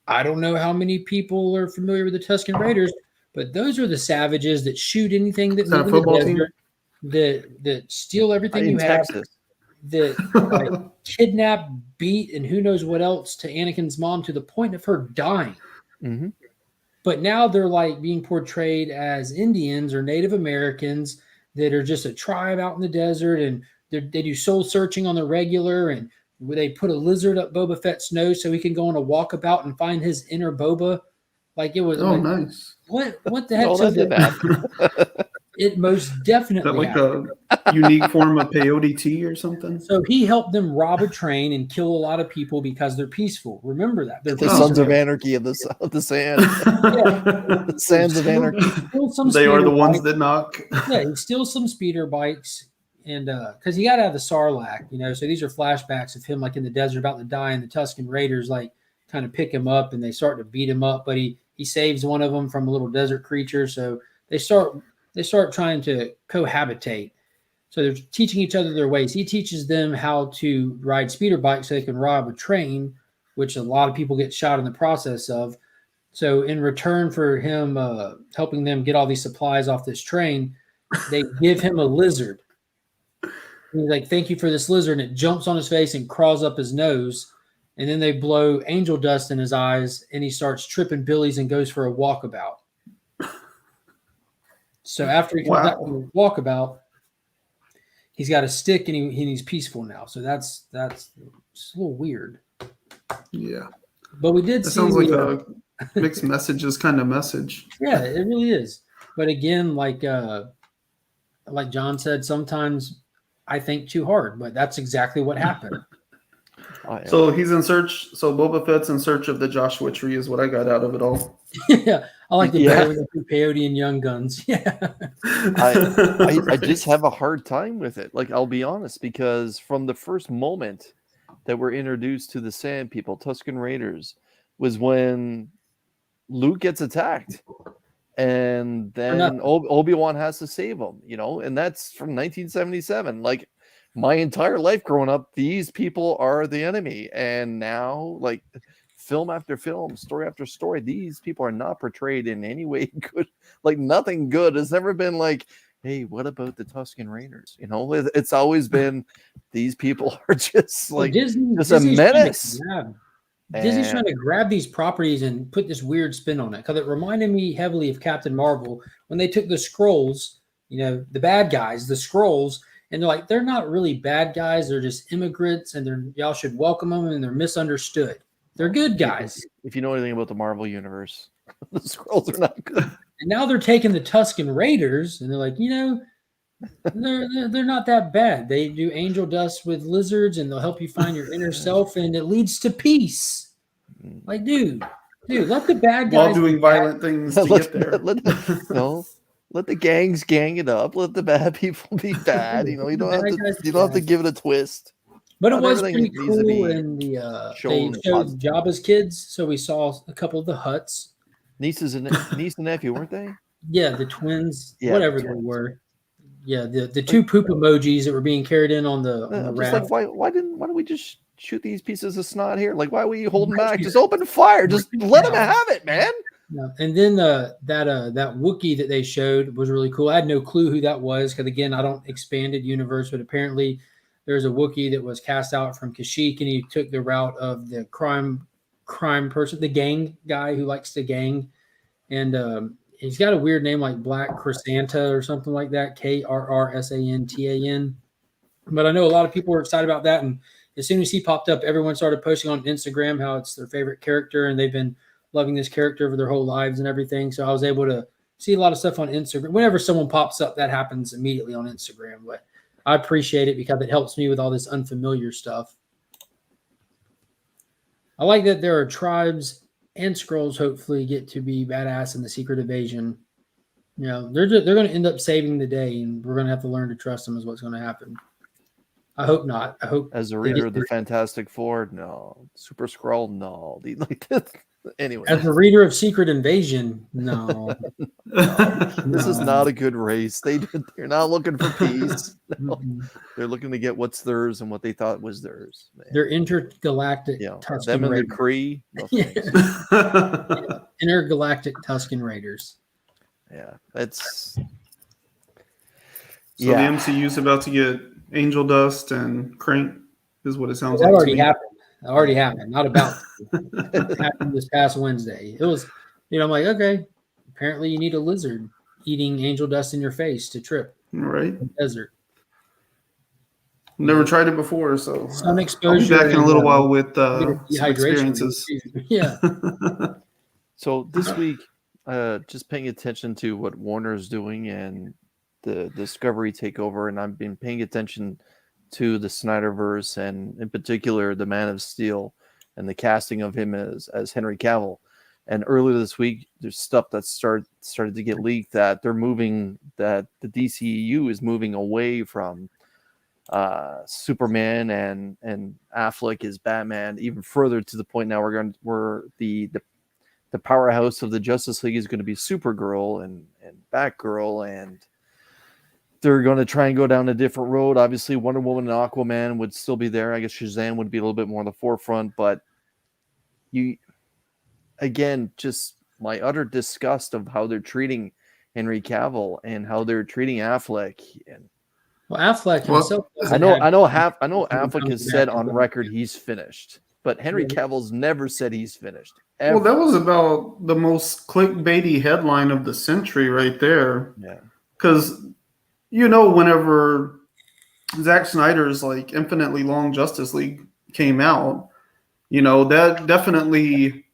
I don't know how many people are familiar with the Tuscan Raiders, but those are the savages that shoot anything that moves in the desert, that steal everything you have, that kidnap, beat, and who knows what else to Anakin's mom to the point of her dying. Mm-hmm. But now they're like being portrayed as Indians or Native Americans that are just a tribe out in the desert, and they do soul searching on the regular, and they put a lizard up Boba Fett's nose so he can go on a walkabout and find his inner Boba. Like it was. Nice. What the heck? So it most definitely like happened. A unique form of peyote tea or something. So he helped them rob a train and kill a lot of people because they're peaceful. Remember that. They're the Sons of Anarchy of the sand. The Sands of Anarchy. They are the ones that knock. Yeah, he steals some speeder bikes, and because he got out of the Sarlacc, so these are flashbacks of him like in the desert about to die, and the Tuscan Raiders like kind of pick him up and they start to beat him up, but he saves one of them from a little desert creature. So they start trying to cohabitate. So they're teaching each other their ways. He teaches them how to ride speeder bikes so they can rob a train, which a lot of people get shot in the process of. So in return for him helping them get all these supplies off this train, they give him a lizard. He's like, "Thank you for this lizard," and it jumps on his face and crawls up his nose. And then they blow angel dust in his eyes, and he starts tripping billies and goes for a walkabout. So after he comes out from the walkabout, he's got a stick and he's peaceful now. So that's just a little weird. Yeah. But we did It see sounds like a mixed messages kind of message. Yeah, it really is. But again, like John said, sometimes I think too hard, but that's exactly what happened. Oh, yeah. So he's in search. So Boba Fett's in search of the Joshua tree, is what I got out of it all. Yeah, I like the better with the peyote and young guns. Yeah, I just have a hard time with it. Like, I'll be honest, because from the first moment that we're introduced to the Sand People, Tuscan Raiders, was when Luke gets attacked, and then Obi-Wan has to save him. And that's from 1977. Like, my entire life growing up, these people are the enemy, and now, like, film after film, story after story, these people are not portrayed in any way good. Like, nothing good has ever been like, hey, what about the Tuscan Raiders? It's always been these people are just like Disney's a menace. Disney's trying to grab these properties and put this weird spin on it, because it reminded me heavily of Captain Marvel when they took the Skrulls, the bad guys, the Skrulls, and they're like, they're not really bad guys. They're just immigrants, and y'all should welcome them, and they're misunderstood. They're good guys. If you know anything about the Marvel universe, the Skrulls are not good. And now they're taking the Tuscan Raiders, and they're like, they're not that bad. They do angel dust with lizards, and they'll help you find your inner self, and it leads to peace. Like, dude, let the bad guys while doing violent things to get there. Let the gangs gang it up. Let the bad people be bad. You don't have to give it a twist. But it was pretty cool in the they showed Jabba's kids, so we saw a couple of the Hutts. Niece and nephew, weren't they? Yeah, the twins, whatever they were. Yeah, the two poop emojis that were being carried in on the raft. Like, why don't we just shoot these pieces of snot here? Like, why were you holding back? Just open fire. Just let them have it, man. Yeah. And then that Wookiee that they showed was really cool. I had no clue who that was, because again, I don't expanded universe, but apparently there's a Wookiee that was cast out from Kashyyyk, and he took the route of the crime person, the gang guy who likes to gang, and he's got a weird name like Black Krrsantan or something like that, Krrsantan. But I know a lot of people were excited about that, and as soon as he popped up, everyone started posting on Instagram how it's their favorite character, and they've been loving this character over their whole lives and everything. So I was able to see a lot of stuff on Instagram. Whenever someone pops up, that happens immediately on Instagram. But I appreciate it because it helps me with all this unfamiliar stuff. I like that there are tribes and Skrulls hopefully get to be badass in the Secret Invasion. They're going to end up saving the day, and we're going to have to learn to trust them is what's going to happen. I hope not. I hope as a reader of the Fantastic Four, no. Super Skrull, no. Anyway, as a reader of Secret Invasion, no. This is not a good race. They're not looking for peace. No. They're looking to get what's theirs and what they thought was theirs. Man. They're intergalactic Tuscan them and Raiders. the Kree. Intergalactic Tuscan Raiders. Yeah, that's. So the MCU's about to get angel dust and crank, is what it sounds like. That already happened. Already happened. Not about. It happened this past Wednesday. It was, I'm like, okay. Apparently, you need a lizard eating angel dust in your face to trip. Right. In the desert. Never tried it before, so sun exposure. I'll be back in a little while with some dehydration experiences. Yeah. So this week, just paying attention to what Warner's doing and the Discovery takeover, and I've been paying attention to the Snyderverse and in particular the Man of Steel and the casting of him as Henry Cavill. And earlier this week, there's stuff that started to get leaked that the DCEU is moving away from Superman and Affleck is Batman, even further to the point now where the powerhouse of the Justice League is going to be Supergirl and Batgirl, and they're going to try and go down a different road. Obviously, Wonder Woman and Aquaman would still be there. I guess Shazam would be a little bit more in the forefront, but just my utter disgust of how they're treating Henry Cavill and how they're treating Affleck. And Well, Affleck himself. I know doesn't Affleck has said on record he's finished, but Henry Cavill's never said he's finished. Ever. Well, that was about the most clickbaity headline of the century right there. Yeah. Because, whenever Zack Snyder's like infinitely long Justice League came out, that definitely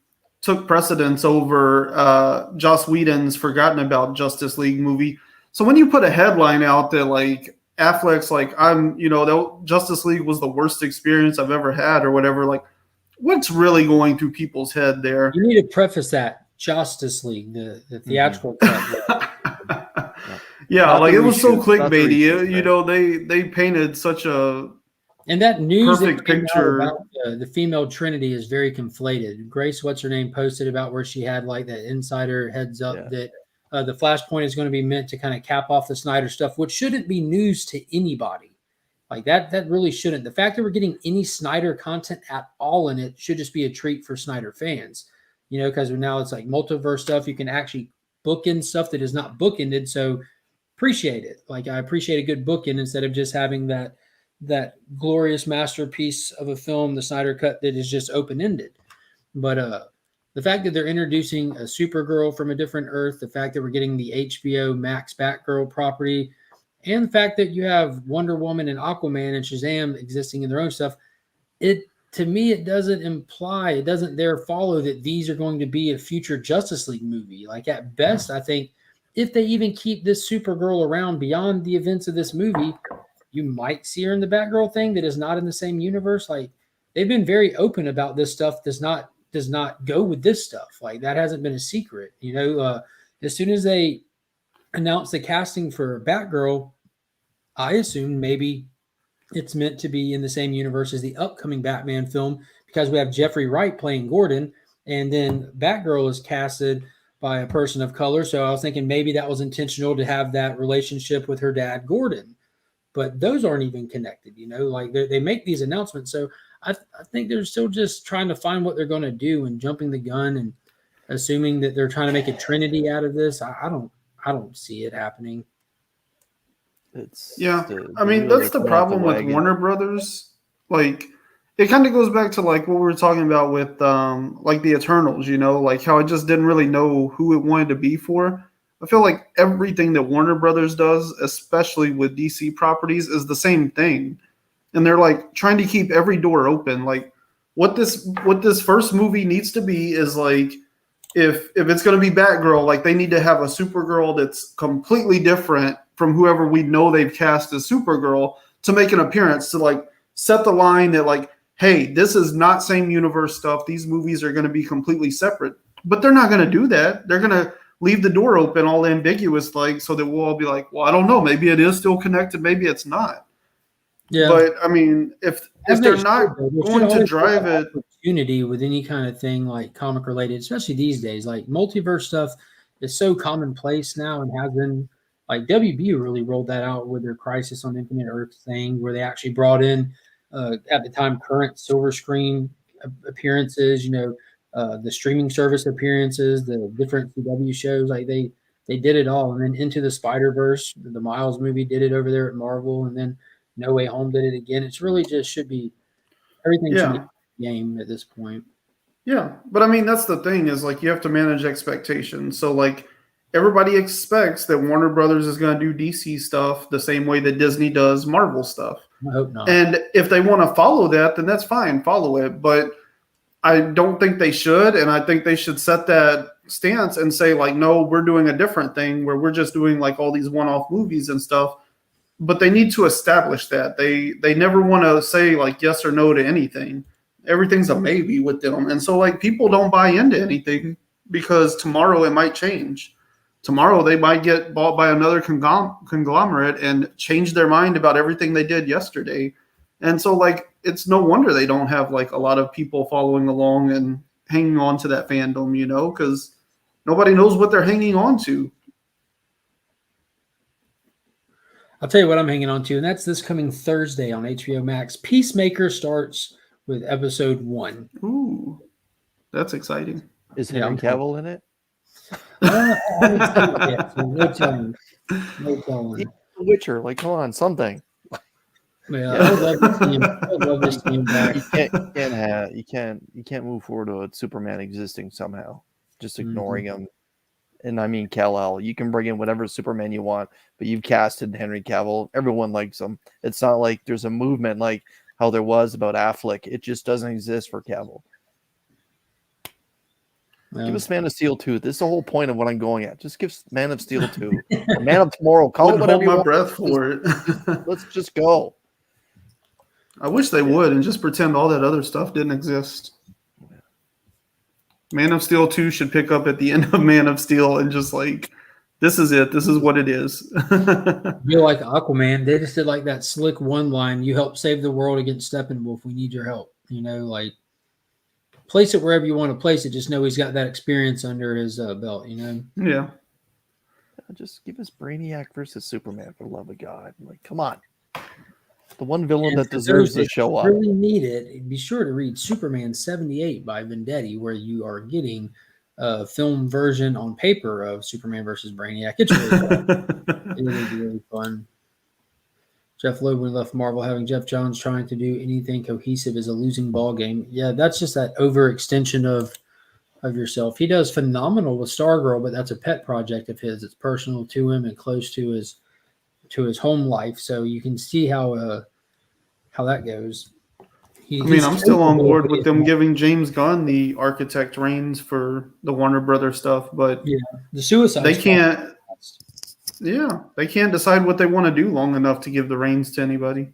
took precedence over Joss Whedon's Forgotten About Justice League movie. So when you put a headline out that like Affleck's like, that Justice League was the worst experience I've ever had or whatever, like what's really going through people's head there? You need to preface that Justice League, the theatrical cut. Yeah, like it was so clickbaity. They painted such a and that news perfect that came picture out about the female Trinity is very conflated. Grace, what's her name, posted about where she had like that insider heads up that the Flashpoint is going to be meant to kind of cap off the Snyder stuff, which shouldn't be news to anybody. Like that really shouldn't. The fact that we're getting any Snyder content at all in it should just be a treat for Snyder fans, because now it's like multiverse stuff. You can actually book in stuff that is not bookended. So appreciate it. Like I appreciate a good bookend instead of just having that glorious masterpiece of a film, the Snyder Cut, that is just open-ended. But the fact that they're introducing a Supergirl from a different Earth, the fact that we're getting the HBO Max Batgirl property, and the fact that you have Wonder Woman and Aquaman and Shazam existing in their own stuff, to me, it doesn't follow that these are going to be a future Justice League movie. Like at best, I think if they even keep this Supergirl around beyond the events of this movie, you might see her in the Batgirl thing that is not in the same universe. Like they've been very open about this stuff does not go with this stuff. Like that hasn't been a secret. As soon as they announced the casting for Batgirl, I assumed maybe it's meant to be in the same universe as the upcoming Batman film because we have Jeffrey Wright playing Gordon, and then Batgirl is casted by a person of color. So I was thinking maybe that was intentional to have that relationship with her dad, Gordon. But those aren't even connected, like they make these announcements. So I think they're still just trying to find what they're going to do and jumping the gun and assuming that they're trying to make a Trinity out of this. I don't see it happening. That's the problem with Warner Brothers. Like, it kind of goes back to like what we were talking about with like the Eternals, like how it just didn't really know who it wanted to be for. I feel like everything that Warner Brothers does, especially with DC properties, is the same thing. And they're like trying to keep every door open. Like what this first movie needs to be is like, if it's going to be Batgirl, like they need to have a Supergirl that's completely different from whoever we know they've cast as Supergirl to make an appearance, to like set the line that like, hey, this is not same universe stuff. These movies are going to be completely separate. But they're not going to do that. They're going to leave the door open all ambiguous, like, so that we'll all be like, well, I don't know. Maybe it is still connected. Maybe it's not. Yeah. But I mean, if they're not going to drive it, opportunity with any kind of thing like comic related, especially these days, like multiverse stuff is so commonplace now and has been. Like WB really rolled that out with their Crisis on Infinite Earth thing, where they actually brought in at the time current silver screen appearances, the streaming service appearances, the different CW shows. Like they did it all, and then Into the Spider-Verse, the Miles movie did it over there at Marvel, and then No Way Home did it again. It's really just should be everything should be a game at this point. Yeah, but I mean that's the thing is like you have to manage expectations. So like. Everybody expects that Warner Brothers is going to do DC stuff the same way that Disney does Marvel stuff. I hope not. And if they want to follow that, then that's fine. Follow it. But I don't think they should. And I think they should set that stance and say, like, no, we're doing a different thing where we're just doing like all these one-off movies and stuff. But they need to establish that. They never want to say like yes or no to anything. Everything's a maybe with them. And so like people don't buy into anything because tomorrow it might change. Tomorrow they might get bought by another conglomerate and change their mind about everything they did yesterday. And so like, it's no wonder they don't have like a lot of people following along and hanging on to that fandom, because nobody knows what they're hanging on to. I'll tell you what I'm hanging on to, and that's this coming Thursday on HBO Max. Peacemaker starts with episode 1. Ooh, that's exciting. Is Henry Cavill in it? I haven't seen it yet, so no telling. The Witcher, like, come on, something. Yeah, I would love to see him. I would love to see him back. You can't move forward with Superman existing somehow, just ignoring him. And I mean Kal-El. You can bring in whatever Superman you want, but you've casted Henry Cavill. Everyone likes him. It's not like there's a movement like how there was about Affleck. It just doesn't exist for Cavill. Yeah. Give us Man of Steel 2. This is the whole point of what I'm going at. Just give Man of Steel 2. Man of Tomorrow. Call it whatever you want. Breath for it. Let's just go. I wish they would and just pretend all that other stuff didn't exist. Man of Steel 2 should pick up at the end of Man of Steel and just like, this is it. This is what it is. You're like Aquaman. They just did like that slick one line. You help save the world against Steppenwolf. We need your help. You know, like place it wherever you want to place it. Just know he's got that experience under his belt, you know? Yeah. Just give us Brainiac versus Superman, for the love of God. Like, come on. The one villain that deserves to show up. Really need it. Be sure to read Superman 78 by Vendetti, where you are getting a film version on paper of Superman versus Brainiac. It's really fun. It is really fun. Jeff Loeb, when he left Marvel, having Jeff Johns trying to do anything cohesive is a losing ball game. Yeah, that's just that overextension of yourself. He does phenomenal with Stargirl, but that's a pet project of his. It's personal to him and close to his home life. So you can see how that goes. I'm still on board with them giving James Gunn the architect reins for the Warner Brothers stuff, but yeah, the Suicide they can't. Yeah, they can't decide what they want to do long enough to give the reins to anybody.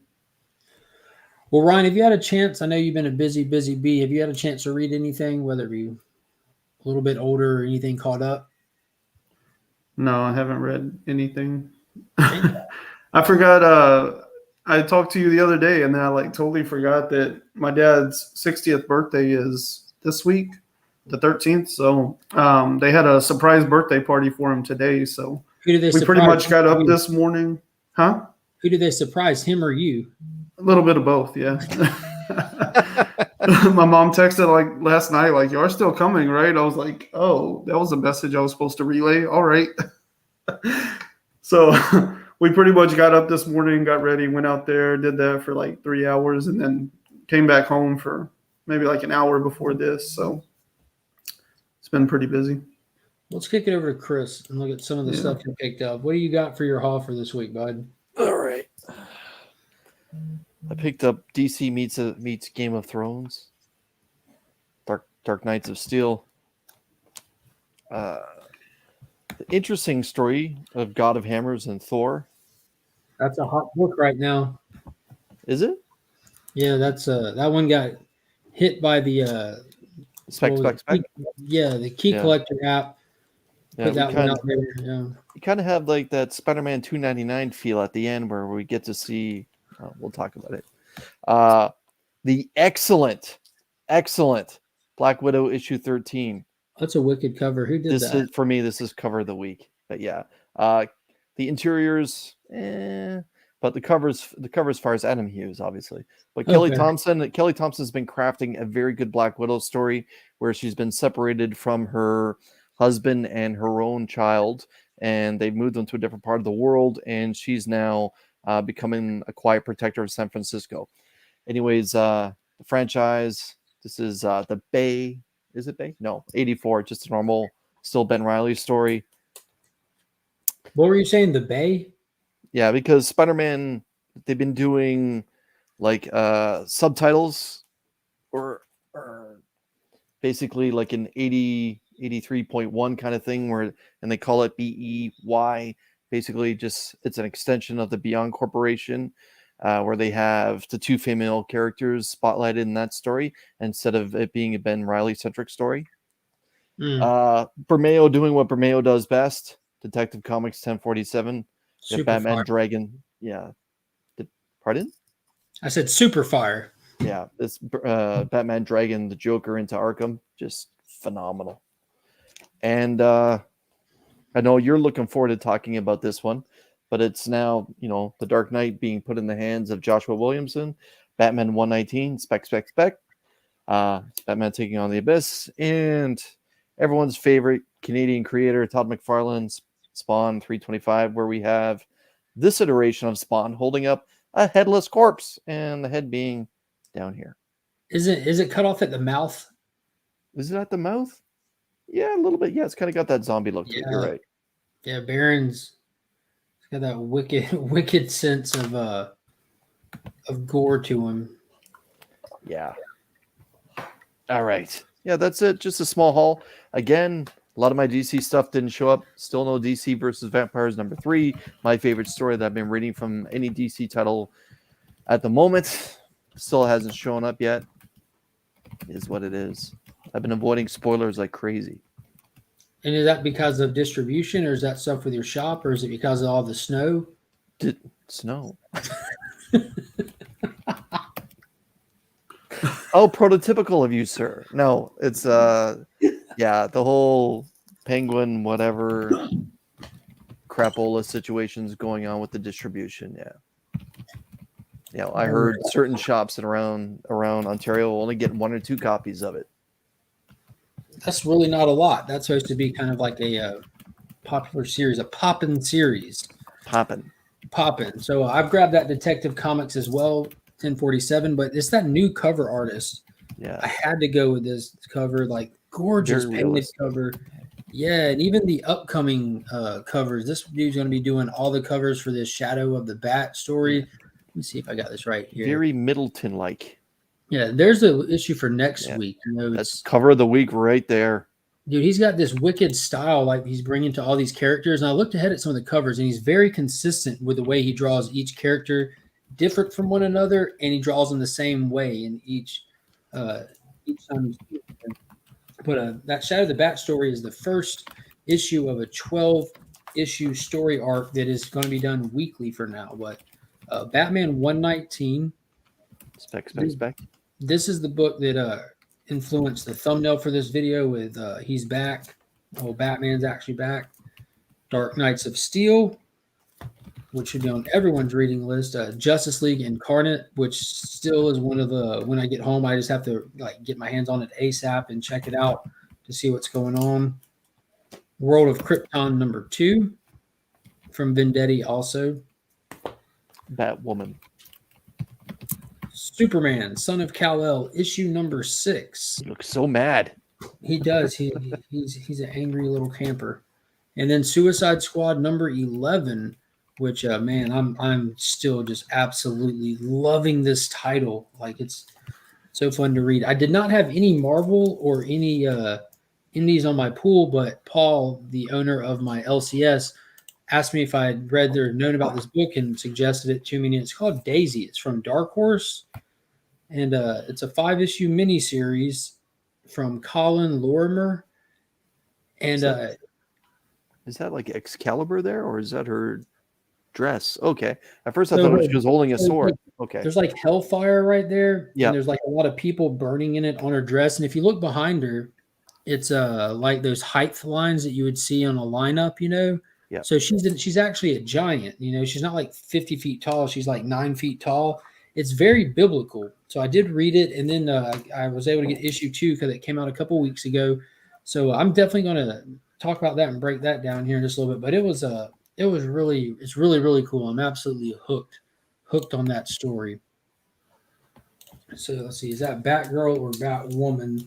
Well, Ryan, have you had a chance? I know you've been a busy bee. Have you had a chance to read anything, whether it be a little bit older or anything caught up? No, I haven't read anything. I forgot. I talked to you the other day, and then I totally forgot that my dad's 60th birthday is this week, the 13th. So they had a surprise birthday party for him today. So we pretty much got up this morning, huh? Who did they surprise, him or you? A little bit of both, yeah. My mom texted last night, you're still coming, right? I was like, oh, that was a message I was supposed to relay. All right. So we pretty much got up this morning, got ready, went out there, did that for 3 hours, and then came back home for maybe an hour before this. So it's been pretty busy. Let's kick it over to Chris and look at some of the stuff you picked up. What do you got for your haul for this week, bud? All right. I picked up DC meets Game of Thrones, Dark Knights of Steel. The interesting story of God of Hammers and Thor. That's a hot book right now. Is it? Yeah, that's that one got hit by the spec. Yeah, the Key Collector app. Yeah, put that one out there. Yeah. You kind of have that Spider-Man 299 feel at the end where we get to see. We'll talk about it. The excellent Black Widow issue 13. That's a wicked cover. Who did that? For me, this is cover of the week. But yeah, the interiors, but the covers as far as Adam Hughes, obviously. But Kelly Thompson's been crafting a very good Black Widow story where she's been separated from her husband and her own child, and they've moved them to a different part of the world, and she's now becoming a quiet protector of San Francisco. Anyways, the franchise, this is the Bay. Is it Bay? No, 84, just a normal, still Ben Reilly story. What were you saying, the Bay? Yeah, because Spider-Man, they've been doing subtitles or basically an 83.1 kind of thing and they call it BEY. Basically, just it's an extension of the Beyond Corporation, where they have the two female characters spotlighted in that story instead of it being a Ben Reilly-centric story. Bermeo doing what Bermeo does best, Detective Comics 1047. Batman fire. Dragon. Yeah. Pardon? I said super fire. Yeah, this Batman Dragon, the Joker into Arkham, just phenomenal. And I know you're looking forward to talking about this one, but it's now, the Dark Knight being put in the hands of Joshua Williamson, Batman 119, spec. Batman taking on the Abyss, and everyone's favorite Canadian creator, Todd McFarlane's Spawn 325, where we have this iteration of Spawn holding up a headless corpse, and the head being down here. Is it cut off at the mouth? Is it at the mouth? Yeah, a little bit. Yeah, it's kind of got that zombie look to it. You're right. Yeah, Baron's got that wicked sense of gore to him. Yeah. All right. Yeah, that's it. Just a small haul. Again, a lot of my DC stuff didn't show up. Still no DC versus Vampires #3. My favorite story that I've been reading from any DC title at the moment. Still hasn't shown up yet. Is what it is. I've been avoiding spoilers like crazy. And is that because of distribution, or is that stuff with your shop, or is it because of all the snow? Snow. Oh, prototypical of you, sir. No, it's yeah, the whole penguin whatever crapola situations going on with the distribution. Yeah, I heard certain shops around Ontario only get 1 or 2 copies of it. That's really not a lot. That's supposed to be kind of like a popular series, a poppin' series. Poppin'. So I've grabbed that Detective Comics as well, 1047, but it's that new cover artist. Yeah. I had to go with this cover, like gorgeous painted cover. Yeah, and even the upcoming covers. This dude's going to be doing all the covers for this Shadow of the Bat story. Let me see if I got this right here. Very Middleton-like. Yeah, there's the issue for next week. You know, that's cover of the week right there. Dude, he's got this wicked style like he's bringing to all these characters. And I looked ahead at some of the covers, and he's very consistent with the way he draws each character, different from one another, and he draws them the same way in each time. But that Shadow of the Bat story is the first issue of a 12-issue story arc that is going to be done weekly for now. But Batman 119. Spec. This is the book that influenced the thumbnail for this video with he's back. Oh, Batman's actually back. Dark Knights of Steel, which should be on everyone's reading list. Justice League Incarnate, which still is one of the, when I get home, I just have to like get my hands on it ASAP and check it out to see what's going on. World of Krypton #2 from Vendetti also. Batwoman. Superman, Son of Kal-El, issue #6. He looks so mad. He does. He's an angry little camper. And then Suicide Squad #11, which man, I'm still just absolutely loving this title. Like, it's so fun to read. I did not have any Marvel or any indies on my pool, but Paul, the owner of my LCS, asked me if I had read or known about this book and suggested it to me. And it's called Daisy. It's from Dark Horse. And it's a 5-issue miniseries from Colin Lorimer. And is that like Excalibur there, or is that her dress? Okay. At first I thought she was holding a sword. Okay. There's like hellfire right there. Yeah. And there's like a lot of people burning in it on her dress. And if you look behind her, it's like those height lines that you would see on a lineup, you know? Yeah. So she's actually a giant, you know, she's not like 50 feet tall. She's like 9 feet tall. It's very biblical. So I did read it. And then I was able to get issue 2 because it came out a couple weeks ago. So I'm definitely going to talk about that and break that down here in just a little bit. But it's really cool. I'm absolutely hooked on that story. So let's see, is that Batgirl or Batwoman?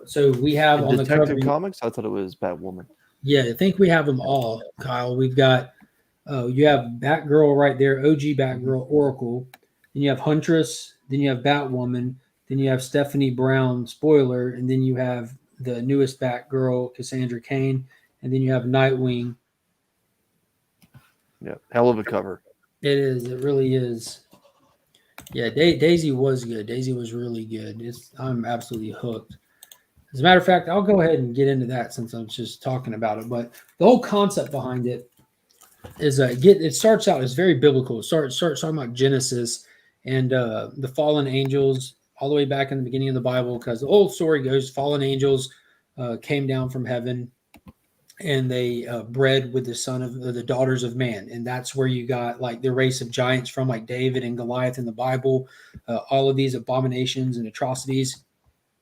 So we have on Detective the cover Comics. I thought it was Batwoman. Yeah, I think we have them all, Kyle. We've got you have Batgirl right there, OG Batgirl, Oracle. Then you have Huntress. Then you have Batwoman. Then you have Stephanie Brown, spoiler. And then you have the newest Batgirl, Cassandra Cain. And then you have Nightwing. Yeah, hell of a cover. It is. It really is. Yeah, Daisy was good. Daisy was really good. I'm absolutely hooked. As a matter of fact, I'll go ahead and get into that since I'm just talking about it. But the whole concept behind it is it starts out as very biblical. It starts talking about Genesis and the fallen angels all the way back in the beginning of the Bible, because the old story goes fallen angels came down from heaven and they bred with the daughters of man. And that's where you got like the race of giants from, like David and Goliath in the Bible. All of these abominations and atrocities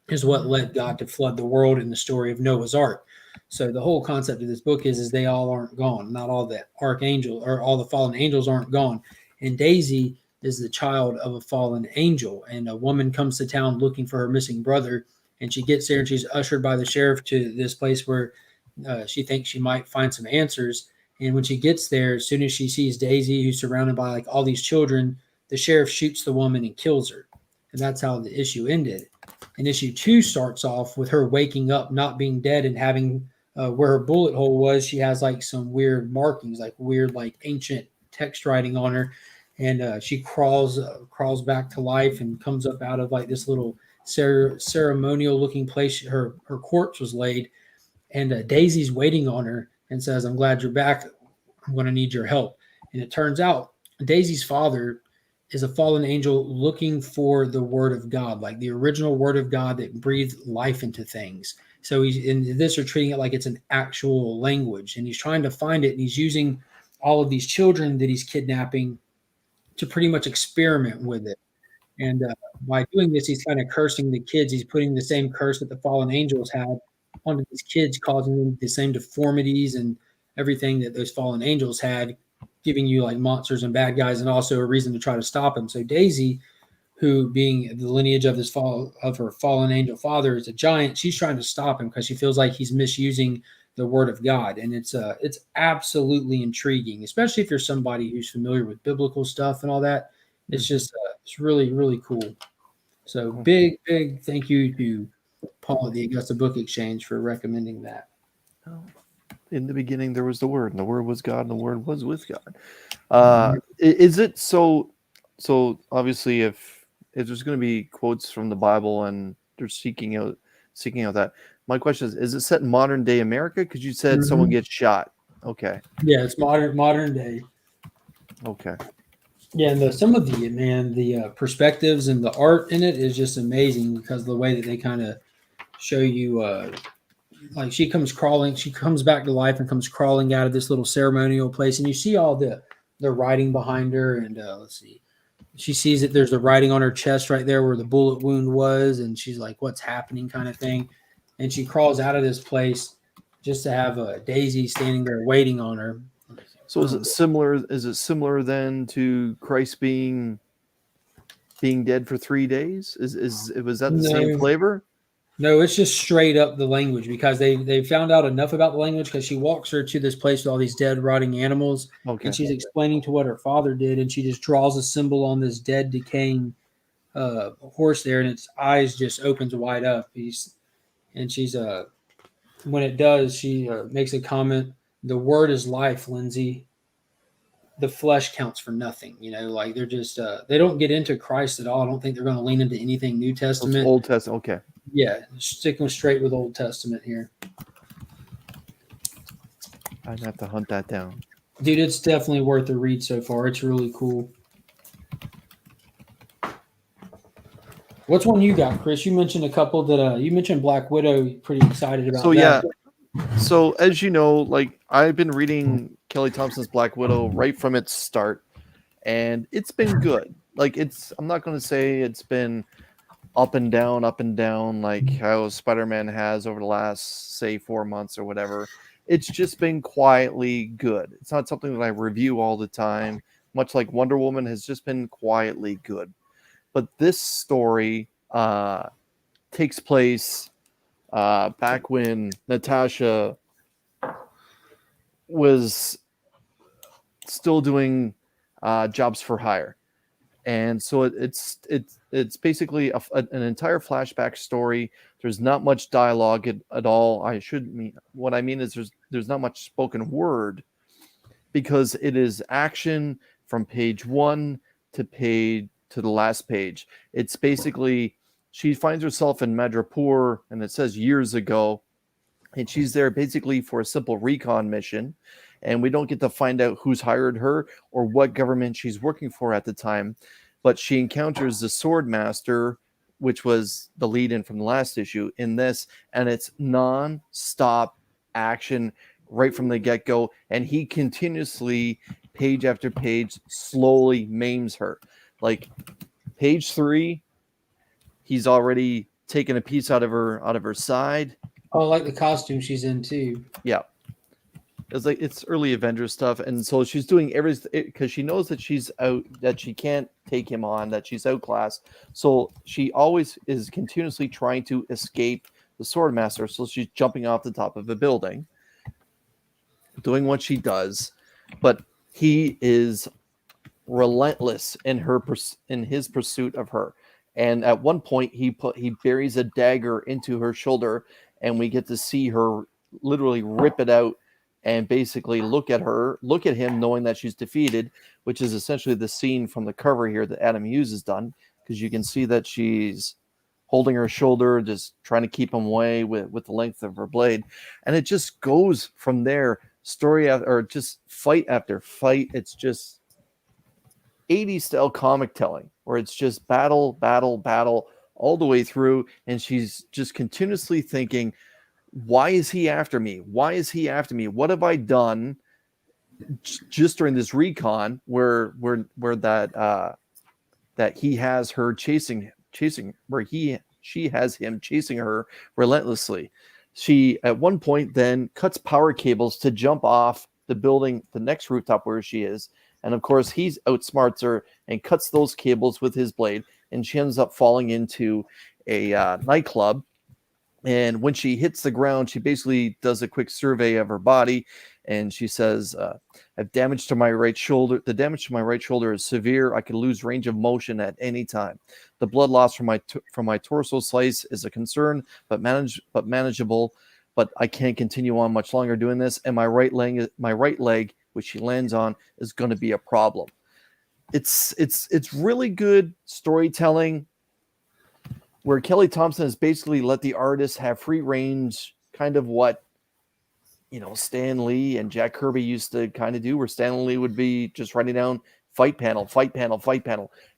is what led God to flood the world in the story of Noah's Ark. So the whole concept of this book is they all aren't gone. Not all the archangel or all the fallen angels aren't gone. And Daisy is the child of a fallen angel. And a woman comes to town looking for her missing brother. And she gets there and she's ushered by the sheriff to this place where she thinks she might find some answers. And when she gets there, as soon as she sees Daisy, who's surrounded by like all these children, the sheriff shoots the woman and kills her. And that's how the issue ended. And issue 2 starts off with her waking up, not being dead, and having where her bullet hole was, she has like some weird markings, like weird, like ancient text writing on her. And she crawls back to life and comes up out of like this little ceremonial looking place her corpse was laid. And Daisy's waiting on her and says, "I'm glad you're back. I'm going to need your help." And it turns out Daisy's father is a fallen angel looking for the word of God, like the original word of God that breathed life into things. So he's in this, are treating it like it's an actual language, and he's trying to find it. And he's using all of these children that he's kidnapping to pretty much experiment with it. And by doing this, he's kind of cursing the kids. He's putting the same curse that the fallen angels had onto these kids, causing them the same deformities and everything that those fallen angels had, giving you like monsters and bad guys, and also a reason to try to stop him. So Daisy, who being the lineage of her fallen angel father, is a giant, she's trying to stop him because she feels like he's misusing the word of God. And it's absolutely intriguing, especially if you're somebody who's familiar with biblical stuff and all that. It's just it's really, really cool. So big thank you to Paul at the Augusta Book Exchange for recommending that. In the beginning there was the Word, and the Word was God, and the Word was with God. Is it so obviously if there's going to be quotes from the Bible and they're seeking out that, my question is it set in modern day America? Because you said someone gets shot. Okay. Yeah, it's modern day. Okay. Yeah, and some of the perspectives and the art in it is just amazing because of the way that they kind of show you like she comes back to life and comes crawling out of this little ceremonial place, and you see all the writing behind her. And let's see, she sees that there's the writing on her chest right there where the bullet wound was, and she's like, "What's happening?" kind of thing. And she crawls out of this place just to have Daisy standing there waiting on her. So is it similar then to Christ being dead for 3 days? Was that the same flavor? No, it's just straight up the language, because they found out enough about the language, because she walks her to this place with all these dead, rotting animals, and she's explaining to what her father did, and she just draws a symbol on this dead, decaying horse there, and its eyes just opens wide up. When it does, she makes a comment, "The word is life, Lindsay. The flesh counts for nothing." Like they're just they don't get into Christ at all. I don't think they're going to lean into anything New Testament. It's Old Testament. Okay. Yeah, sticking straight with Old Testament here. I'd have to hunt that down. Dude, it's definitely worth a read so far. It's really cool. What's one you got, Chris? You mentioned a couple that you mentioned Black Widow. Pretty excited about that. Yeah. So as you know, like I've been reading Kelly Thompson's Black Widow right from its start, and it's been good. Like I'm not going to say it's been up and down, like how Spider-Man has over the last, say, 4 months or whatever. It's just been quietly good. It's not something that I review all the time, much like Wonder Woman has just been quietly good. But this story takes place back when Natasha was still doing jobs for hire. And so it's basically an entire flashback story. There's not much dialogue at all. What I mean is there's not much spoken word, because it is action from page 1 to the last page. It's basically she finds herself in Madripoor, and it says years ago, and she's there basically for a simple recon mission. And we don't get to find out who's hired her or what government she's working for at the time. But she encounters the Sword Master, which was the lead-in from the last issue, in this. And it's non-stop action right from the get-go. And he continuously, page after page, slowly maims her. Like page 3, he's already taken a piece out of her side. Oh, I like the costume she's in too. Yeah. it's early Avengers stuff, and so she's doing everything because she knows that she's out, that she can't take him on, that she's outclassed. So she always is continuously trying to escape the Swordmaster. So she's jumping off the top of a building, doing what she does, but he is relentless in his pursuit of her. And at one point, he buries a dagger into her shoulder, and we get to see her literally rip it out and basically look at him, knowing that she's defeated, which is essentially the scene from the cover here that Adam Hughes has done, because you can see that she's holding her shoulder, just trying to keep him away with the length of her blade. And it just goes from there, just fight after fight. It's just 80s style comic telling, where it's just battle, battle, battle all the way through. And she's just continuously thinking, why is he after me? Why is he after me? What have I done just during this recon where that he has her chasing, where she has him chasing her relentlessly. She at one point then cuts power cables to jump off the building, the next rooftop where she is. And of course, he outsmarts her and cuts those cables with his blade, and she ends up falling into a nightclub. And when she hits the ground, she basically does a quick survey of her body, and she says, "I've damage to my right shoulder. The damage to my right shoulder is severe. I could lose range of motion at any time. The blood loss from my torso slice is a concern, but manageable. But I can't continue on much longer doing this. And my right leg, which she lands on, is going to be a problem." It's really good storytelling, where Kelly Thompson has basically let the artist have free range, kind of what Stan Lee and Jack Kirby used to kind of do, where Stan Lee would be just writing down fight panel,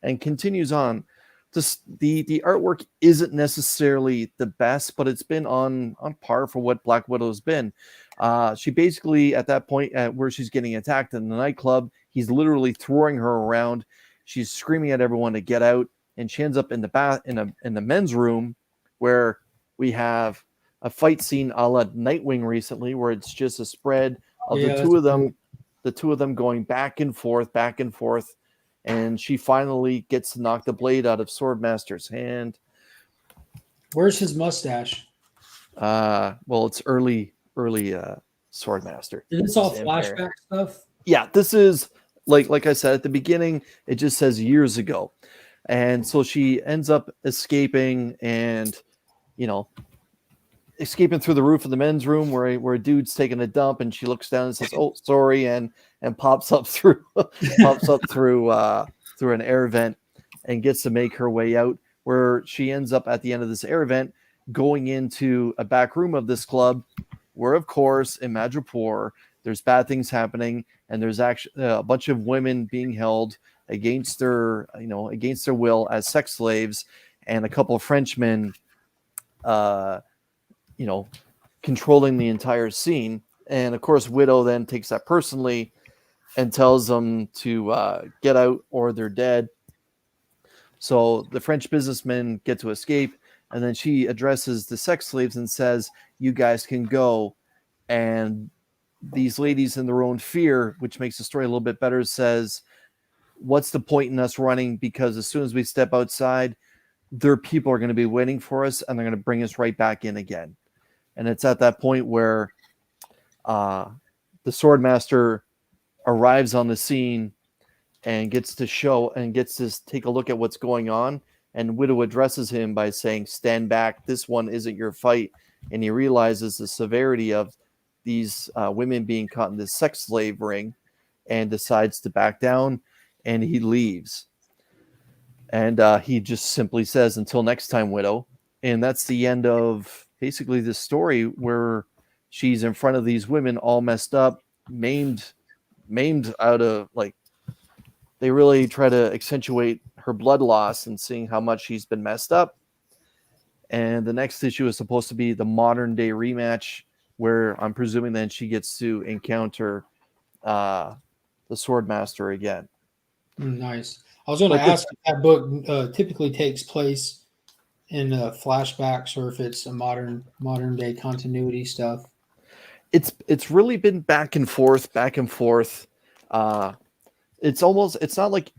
and continues on. The artwork isn't necessarily the best, but it's been on par for what Black Widow's been. She basically, at that point where she's getting attacked in the nightclub, he's literally throwing her around. She's screaming at everyone to get out, and she ends up in the men's room, where we have a fight scene a la Nightwing recently, where it's just a spread of the two of them going back and forth, and she finally gets to knock the blade out of Swordmaster's hand. Where's his mustache? Well, it's early Swordmaster. Is this all flashback stuff? Yeah, this is like I said at the beginning, it just says years ago. And so she ends up escaping, and escaping through the roof of the men's room where a dude's taking a dump, and she looks down and says, "Oh, sorry," and pops up through an air vent and gets to make her way out, where she ends up at the end of this air vent going into a back room of this club, where of course in Madripoor there's bad things happening, and there's actually a bunch of women being held against their will as sex slaves, and a couple of Frenchmen controlling the entire scene. And of course, Widow then takes that personally and tells them to get out or they're dead. So the French businessmen get to escape, and then she addresses the sex slaves and says, "You guys can go." And these ladies, in their own fear, which makes the story a little bit better, says, "What's the point in us running? Because as soon as we step outside, their people are going to be waiting for us, and they're going to bring us right back in again." And it's at that point where the Swordmaster arrives on the scene and gets to take a look at what's going on. And Widow addresses him by saying, "Stand back. This one isn't your fight." And he realizes the severity of these women being caught in this sex slave ring, and decides to back down, and he leaves. And he just simply says, "Until next time, Widow." And that's the end of basically this story, where she's in front of these women all messed up, maimed out of, they really try to accentuate her blood loss and seeing how much she's been messed up. And the next issue is supposed to be the modern day rematch, where I'm presuming then she gets to encounter the Swordmaster again. Nice. I was going to ask if that book typically takes place in flashbacks, or if it's a modern day continuity stuff. it's really been back and forth, back and forth. It's not like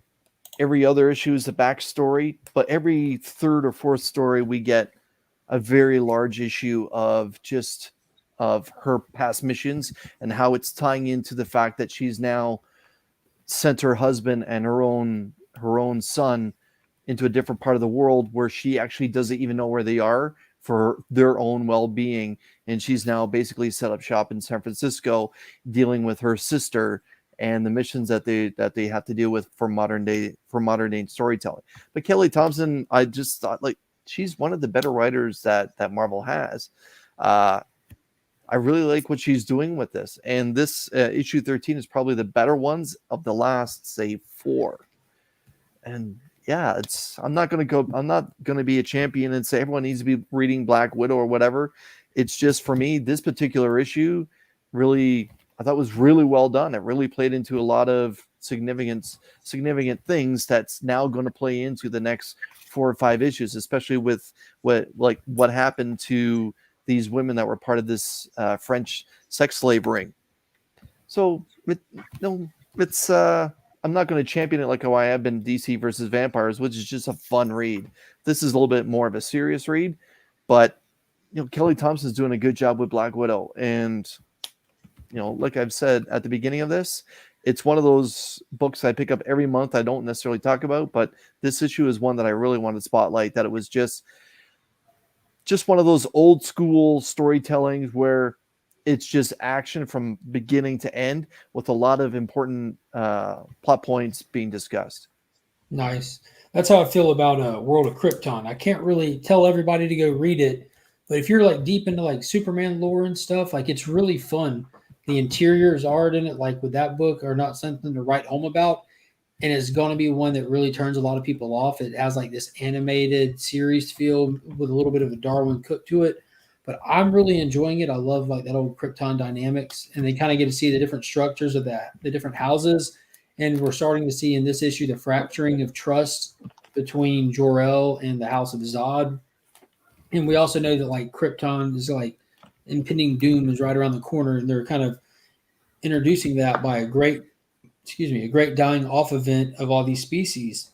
every other issue is a backstory, but every third or fourth story we get a very large issue of her past missions and how it's tying into the fact that she's now sent her husband and her own son into a different part of the world where she actually doesn't even know where they are for their own well-being, and she's now basically set up shop in San Francisco dealing with her sister and the missions that they have to deal with for modern day storytelling. But Kelly Thompson, I just thought, like, she's one of the better writers that Marvel has. I really like what she's doing with this, and this issue 13 is probably the better ones of the last, say, 4. And yeah, I'm not gonna be a champion and say everyone needs to be reading Black Widow or whatever. It's just, for me, this particular issue really, I thought, was really well done. It really played into a lot of significant things that's now going to play into the next 4 or 5 issues, especially with what happened to these women that were part of this French sex slave ring. So I'm not going to champion it like how I have been DC versus Vampires, which is just a fun read. This is a little bit more of a serious read, but Kelly Thompson's doing a good job with Black Widow. And like I've said at the beginning of this, it's one of those books I pick up every month I don't necessarily talk about, but this issue is one that I really wanted to spotlight, that it was just one of those old school storytellings where it's just action from beginning to end with a lot of important plot points being discussed. Nice. That's how I feel about World of Krypton. I can't really tell everybody to go read it, but if you're like deep into like Superman lore and stuff, like, it's really fun. The interiors art in it, like with that book, are not something to write home about. And it's going to be one that really turns a lot of people off. It has like this animated series feel with a little bit of a Darwin Cook to it. But I'm really enjoying it. I love like that old Krypton dynamics. And they kind of get to see the different structures of the different houses. And we're starting to see in this issue the fracturing of trust between Jor-El and the House of Zod. And we also know that like Krypton is like impending doom is right around the corner. And they're kind of introducing that by a great dying off event of all these species,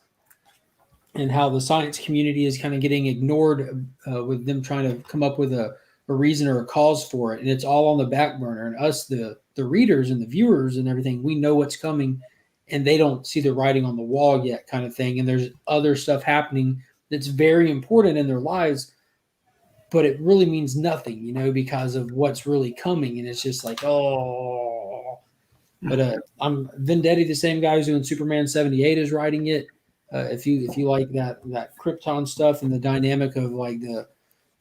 and how the science community is kind of getting ignored with them trying to come up with a reason or a cause for it. And it's all on the back burner. And us, the readers and the viewers and everything, we know what's coming, and they don't see the writing on the wall yet, kind of thing. And there's other stuff happening that's very important in their lives, but it really means nothing, because of what's really coming. And it's just like, oh. But I'm Vendetti, the same guy who's doing Superman 78, is writing it. If you like that Krypton stuff and the dynamic of like the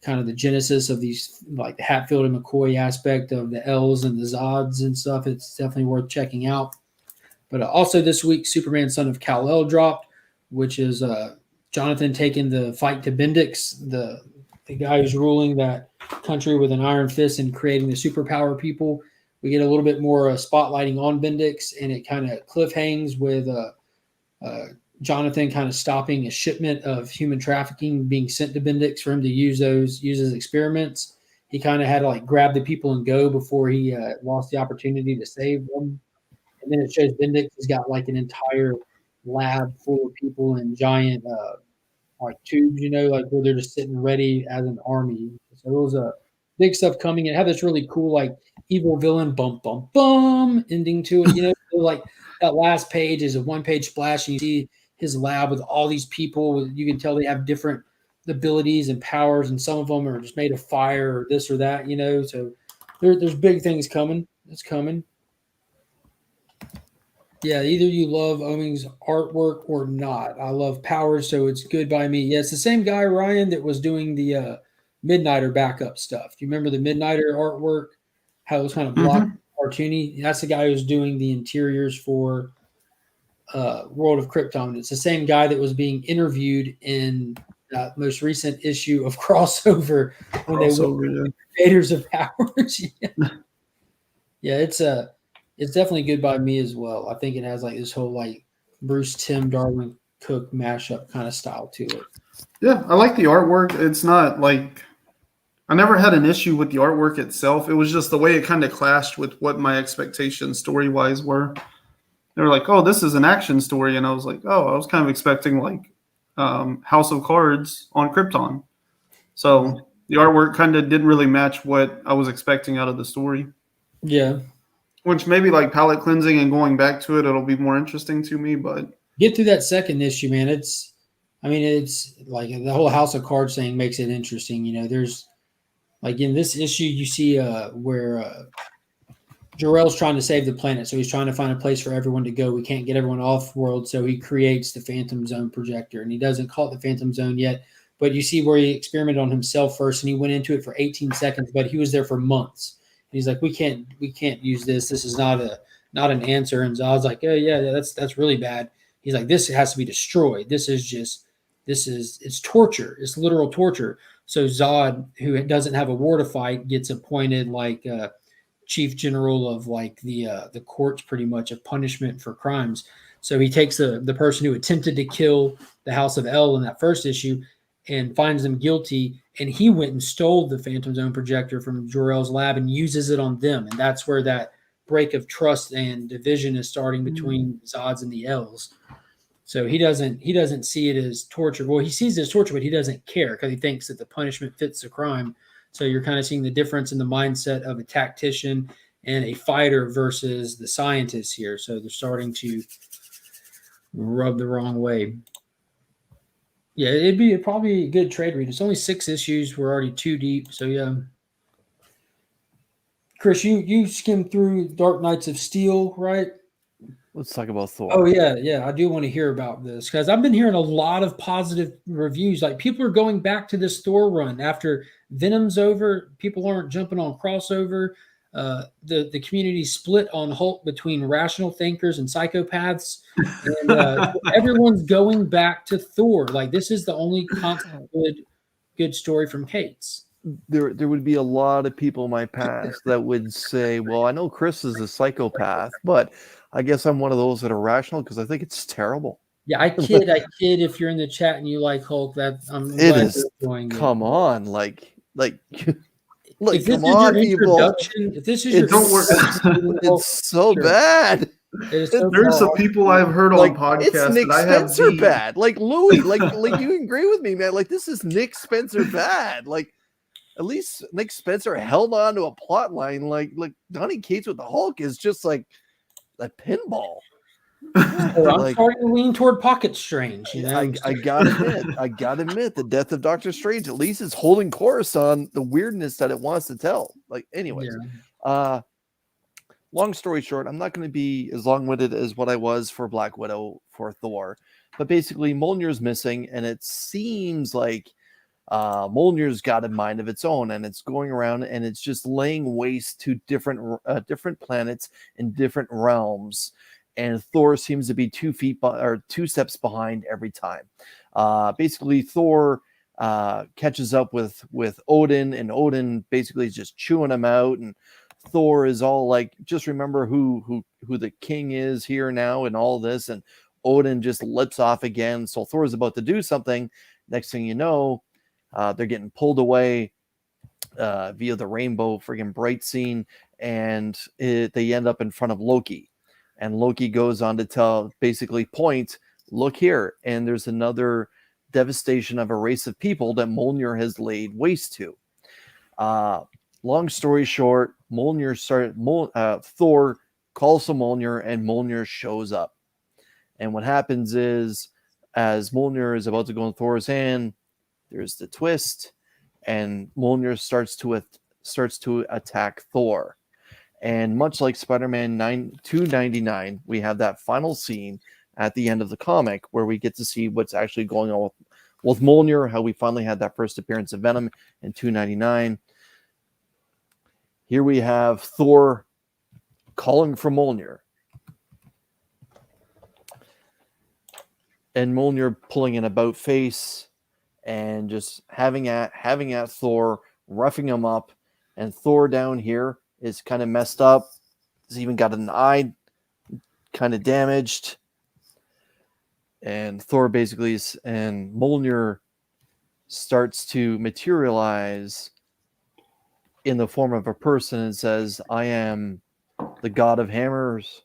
kind of the genesis of these, like the Hatfield and McCoy aspect of the L's and the Zods and stuff, it's definitely worth checking out. But also this week, Superman Son of Kal-El dropped, which is Jonathan taking the fight to Bendix, the guy who's ruling that country with an iron fist and creating the superpower people. We get a little bit more spotlighting on Bendix, and it kind of cliffhangs with Jonathan kind of stopping a shipment of human trafficking being sent to Bendix for him to use as experiments. He kind of had to like grab the people and go before he lost the opportunity to save them. And then it shows Bendix has got like an entire lab full of people in giant like tubes, like where they're just sitting ready as an army. So it was a big stuff coming. It had this really cool like evil villain bum bum bum ending to it. So like that last page is a 1-page splash, and you see his lab with all these people. You can tell they have different abilities and powers, and some of them are just made of fire or this or that. So there's big things coming. It's coming. Yeah, either you love Oeming's artwork or not. I love Powers, so it's good by me. Yeah, it's the same guy, Ryan, that was doing the Midnighter backup stuff. Do you remember the Midnighter artwork? How it was kind of blocked, cartoony? That's the guy who's doing the interiors for World of Krypton. It's the same guy that was being interviewed in that most recent issue of Crossover when they were Creators of Powers. Yeah, it's definitely good by me as well. I think it has like this whole like Bruce Tim Darwin Cook mashup kind of style to it. Yeah, I like the artwork. It's not like, I never had an issue with the artwork itself. It was just the way it kind of clashed with what my expectations story-wise were. They were like, "Oh, this is an action story," and I was like, "Oh, I was kind of expecting like House of Cards on Krypton." So the artwork kind of didn't really match what I was expecting out of the story. Yeah. Which maybe like palette cleansing and going back to it, it'll be more interesting to me. But Get through that second issue, man. It's like the whole House of Cards thing makes it interesting. You know, there's like in this issue, you see where Jor-El's trying to save the planet, so he's trying to find a place for everyone to go. We can't get everyone off world, so he creates the Phantom Zone projector, and he doesn't call it the Phantom Zone yet. But you see where he experimented on himself first, and he went into it for 18 seconds, but he was there for months. And he's like, we can't use this. This is not an answer. And Zod's like, oh yeah, that's really bad. He's like, this has to be destroyed. It's torture. It's literal torture. So Zod, who doesn't have a war to fight, gets appointed like chief general of like the courts, pretty much, of punishment for crimes. So he takes the person who attempted to kill the House of El in that first issue and finds them guilty. And he went and stole the Phantom Zone projector from Jor-El's lab and uses it on them. And that's where that break of trust and division is starting between Zods and the Els. So he doesn't see it as torture. Well, he sees it as torture, but he doesn't care because he thinks that the punishment fits the crime. So you're kind of seeing the difference in the mindset of a tactician and a fighter versus the scientist here. So they're starting to rub the wrong way. Yeah, it'd be probably a good trade read. It's only 6 issues. We're already 2 deep. So yeah. Chris, you skimmed through Dark Knights of Steel, right? Let's talk about Thor. Oh yeah. I do want to hear about this because I've been hearing a lot of positive reviews. Like people are going back to this Thor run after Venom's over. People aren't jumping on crossover. The community split on Hulk between rational thinkers and psychopaths, and everyone's going back to Thor. Like this is the only constant good story from Cates. There would be a lot of people in my past that would say, "Well, I know Chris is a psychopath, but I guess I'm one of those that are rational because I think it's terrible." Yeah, I kid. If you're in the chat and you like Hulk, that I'm It glad is. you're enjoying it. Come on, like, If this come is on, your people! introduction, if this is your Don't worry. It's so Sure. bad. It is so There's bad. some people I've heard Like, on it's podcasts Nick that I have Spencer the, bad. Like Louis, like you agree with me, man. Like this is Nick Spencer bad. Like at least Nick Spencer held on to a plot line. Like Donny Cates with the Hulk is just like a pinball. So I'm starting to lean toward Pocket Strange. You know, I gotta admit, the death of Doctor Strange at least is holding course on the weirdness that it wants to tell. Like, anyways, long story short, I'm not going to be as long-winded as what I was for Black Widow for Thor, but basically Mjolnir's missing, and it seems like Mjolnir's got a mind of its own, and it's going around and it's just laying waste to different planets in different realms. And Thor seems to be 2 steps behind every time. Basically, Thor catches up with Odin, and Odin basically is just chewing him out. And Thor is all like, "Just remember who the king is here now," and all this. And Odin just lips off again. So Thor's about to do something. Next thing you know, they're getting pulled away via the rainbow friggin' bright scene, and they end up in front of Loki. And Loki goes on to point, "Look here." And there's another devastation of a race of people that Mjolnir has laid waste to. Long story short, Thor calls to Mjolnir, and Mjolnir shows up. And what happens is, as Mjolnir is about to go in Thor's hand, there's the twist, and Mjolnir starts to attack Thor. And much like Spider-Man 299, we have that final scene at the end of the comic where we get to see what's actually going on with Mjolnir, how we finally had that first appearance of Venom in 299. Here we have Thor calling for Mjolnir. And Mjolnir pulling an about face and just having at Thor, roughing him up. And Thor down here is kind of messed up. He's even got an eye kind of damaged. And Thor and Mjolnir starts to materialize in the form of a person and says, I am the god of hammers.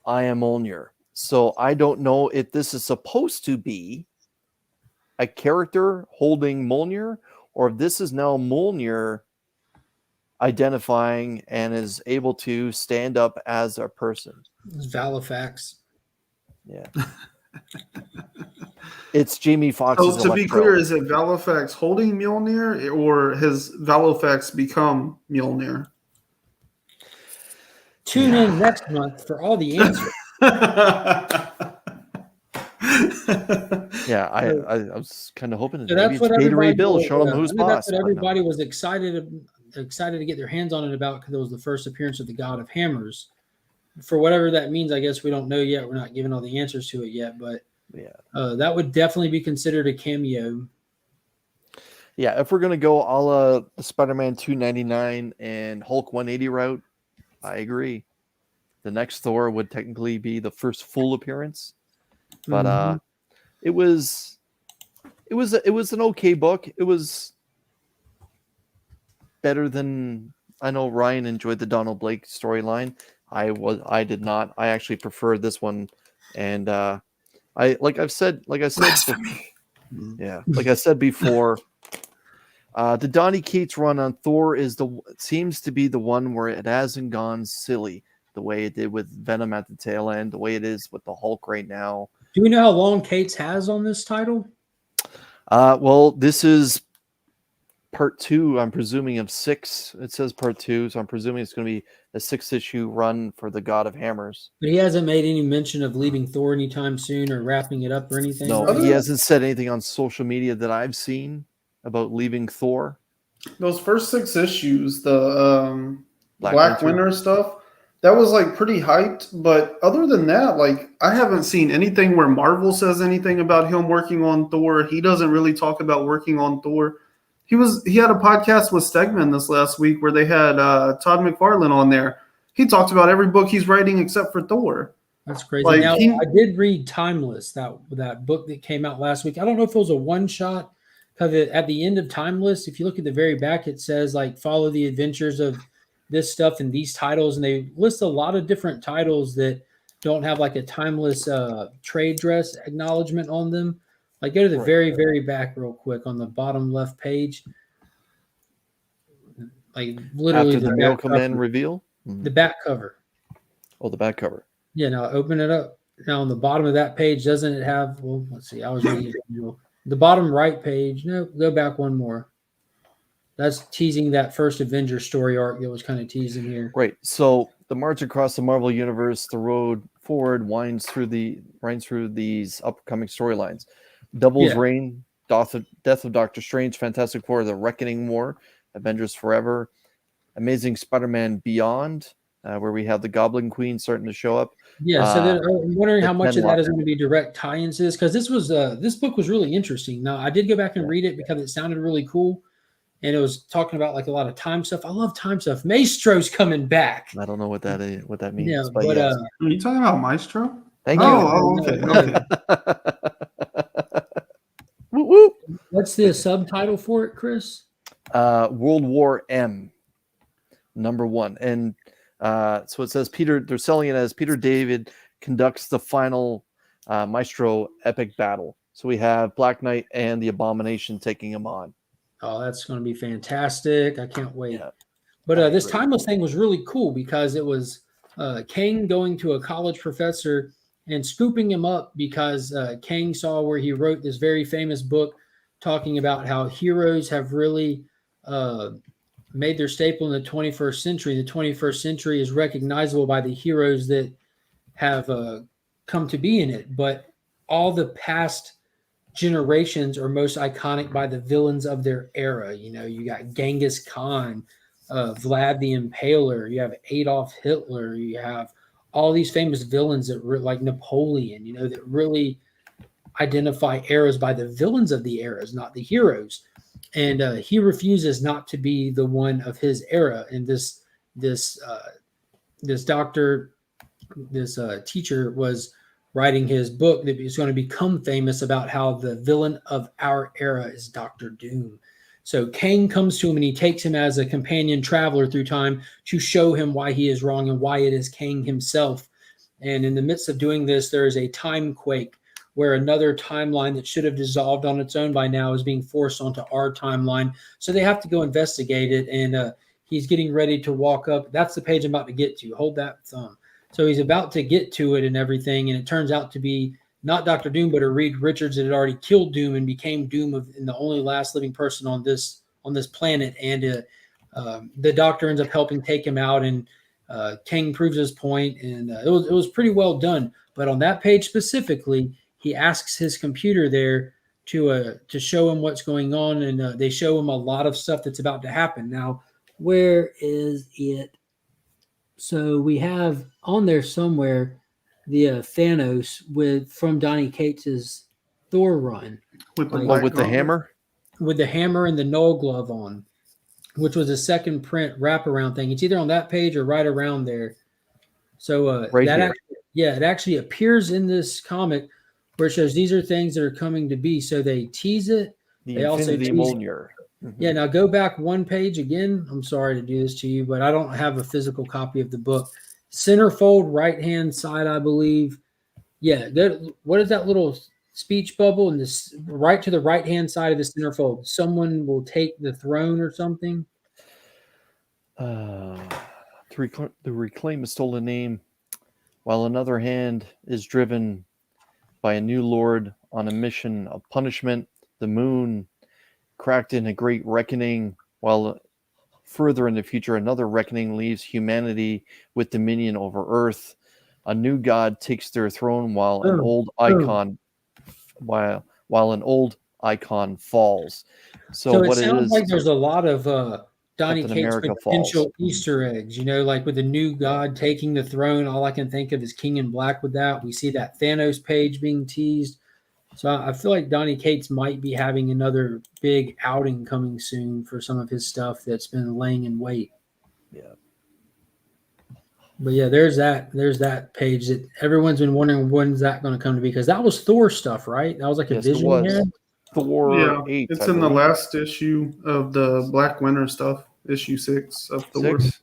I am Mjolnir. So I don't know if this is supposed to be a character holding Mjolnir, or if this is now Mjolnir identifying and is able to stand up as a person. It's Valifax. Yeah. It's Jamie Foxx's So to be Electro. clear, is it Valifax holding Mjolnir, or has Valifax become Mjolnir? Tune in next month for all the answers. Yeah, I was kind of hoping So maybe that's it's what everybody Gatorade Bill was, showing them who's I know boss. that's what but no. everybody was excited to get their hands on it about, because it was the first appearance of the God of Hammers. For whatever that means, I guess we don't know yet. We're not given all the answers to it yet, but Yeah. that would definitely be considered a cameo. Yeah, if we're gonna go a la the Spider-Man 299 and Hulk 180 route, I agree. The next Thor would technically be the first full appearance, but it was an okay book. It was better than, I know Ryan enjoyed the Donald Blake storyline. I did not. I actually preferred this one, and like I said before. The Donny Cates run on Thor seems to be the one where it hasn't gone silly the way it did with Venom at the tail end, the way it is with the Hulk right now. Do we know how long Cates has on this title? Well, this is part 2, I'm presuming, of 6. It says part 2, so I'm presuming it's going to be a 6-issue run for the God of Hammers. But he hasn't made any mention of leaving Thor anytime soon or wrapping it up or anything. No, right? he hasn't said anything on social media that I've seen about leaving Thor. Those first 6 issues, the Black Winter. Winter stuff, that was like pretty hyped. But other than that, like I haven't seen anything where Marvel says anything about him working on Thor. He doesn't really talk about working on Thor. He had a podcast with Stegman this last week where they had Todd McFarlane on there. He talked about every book he's writing except for Thor. That's crazy. Like, Now, I did read Timeless, that book that came out last week. I don't know if it was a one-shot, because at the end of Timeless, if you look at the very back, it says, like, follow the adventures of this stuff and these titles, and they list a lot of different titles that don't have, like, a Timeless trade dress acknowledgement on them. Like, go to the very, very back real quick on the bottom left page. Like, literally After the Miracle Man reveal? The back cover. Oh, the back cover. Yeah, now open it up. Now on the bottom of that page, doesn't it have, well, let's see, I was reading the bottom right page. No, go back one more. That's teasing that first Avengers story arc that was kind of teasing here. Right. So the march across the Marvel Universe, the road forward winds through these upcoming storylines. Devil's Reign, Death of Doctor Strange, Fantastic Four, The Reckoning War, Avengers Forever, Amazing Spider-Man Beyond, where we have the Goblin Queen starting to show up. Yeah, so I'm wondering how much of that is Locker. going to be direct tie-ins to this, because this book was really interesting. Now, I did go back and read it because it sounded really cool, and it was talking about like a lot of time stuff. I love time stuff. Maestro's coming back. I don't know what that means. Yeah, but yes. Are you talking about Maestro? Thank you. Okay. Woo woo. What's the subtitle for it, Chris? World War M, #1, and so it says they're selling it as Peter David conducts the final Maestro epic battle. So we have Black Knight and the Abomination taking him on. Oh, that's going to be fantastic. I can't wait. Yeah. But this Timeless thing was really cool because it was Kang going to a college professor and scooping him up because Kang saw where he wrote this very famous book talking about how heroes have really made their staple in the 21st century. The 21st century is recognizable by the heroes that have come to be in it, but all the past generations are most iconic by the villains of their era. You know, you got Genghis Khan, Vlad the Impaler, you have Adolf Hitler, you have all these famous villains that like Napoleon, you know, that really identify eras by the villains of the eras, not the heroes. And he refuses not to be the one of his era. And this teacher was writing his book that is going to become famous about how the villain of our era is Doctor Doom. So Kang comes to him and he takes him as a companion traveler through time to show him why he is wrong and why it is Kang himself. And in the midst of doing this, there is a time quake where another timeline that should have dissolved on its own by now is being forced onto our timeline. So they have to go investigate it. And he's getting ready to walk up. That's the page I'm about to get to. Hold that thumb. So he's about to get to it and everything. And it turns out to be not Dr. Doom, but a Reed Richards that had already killed Doom and became Doom and the only last living person on this planet. And the Doctor ends up helping take him out, and Kang proves his point, and it was pretty well done. But on that page specifically, he asks his computer there to show him what's going on, and they show him a lot of stuff that's about to happen. Now, where is it? So we have on there somewhere the Thanos from Donny Cates's Thor run with the hammer, with the hammer and the null glove on, which was a second print wraparound thing. It's either on that page or right around there. So it actually appears in this comic where it shows these are things that are coming to be. So they tease it. They also tease Mjolnir. Yeah, now go back one page again. I'm sorry to do this to you, but I don't have a physical copy of the book. Centerfold, right-hand side, I believe. Yeah, what is that little speech bubble? And this right to the right-hand side of the centerfold. Someone will take the throne or something. To reclaim a stolen name, while another hand is driven by a new lord on a mission of punishment. The moon cracked in a great reckoning, while further in the future, another reckoning leaves humanity with dominion over Earth. A new god takes their throne while an old icon falls. So it sounds like there's a lot of Donny Cates potential falls. Easter eggs, like with the new god taking the throne. All I can think of is King in Black with that. We see that Thanos page being teased. So I feel like Donny Cates might be having another big outing coming soon for some of his stuff that's been laying in wait. Yeah. But yeah, there's that page that everyone's been wondering when's that going to come to be, because that was Thor stuff, right? That was like a vision here. Thor 8. It's in the last issue of the Black Winter stuff, issue 6 of Thor. 6?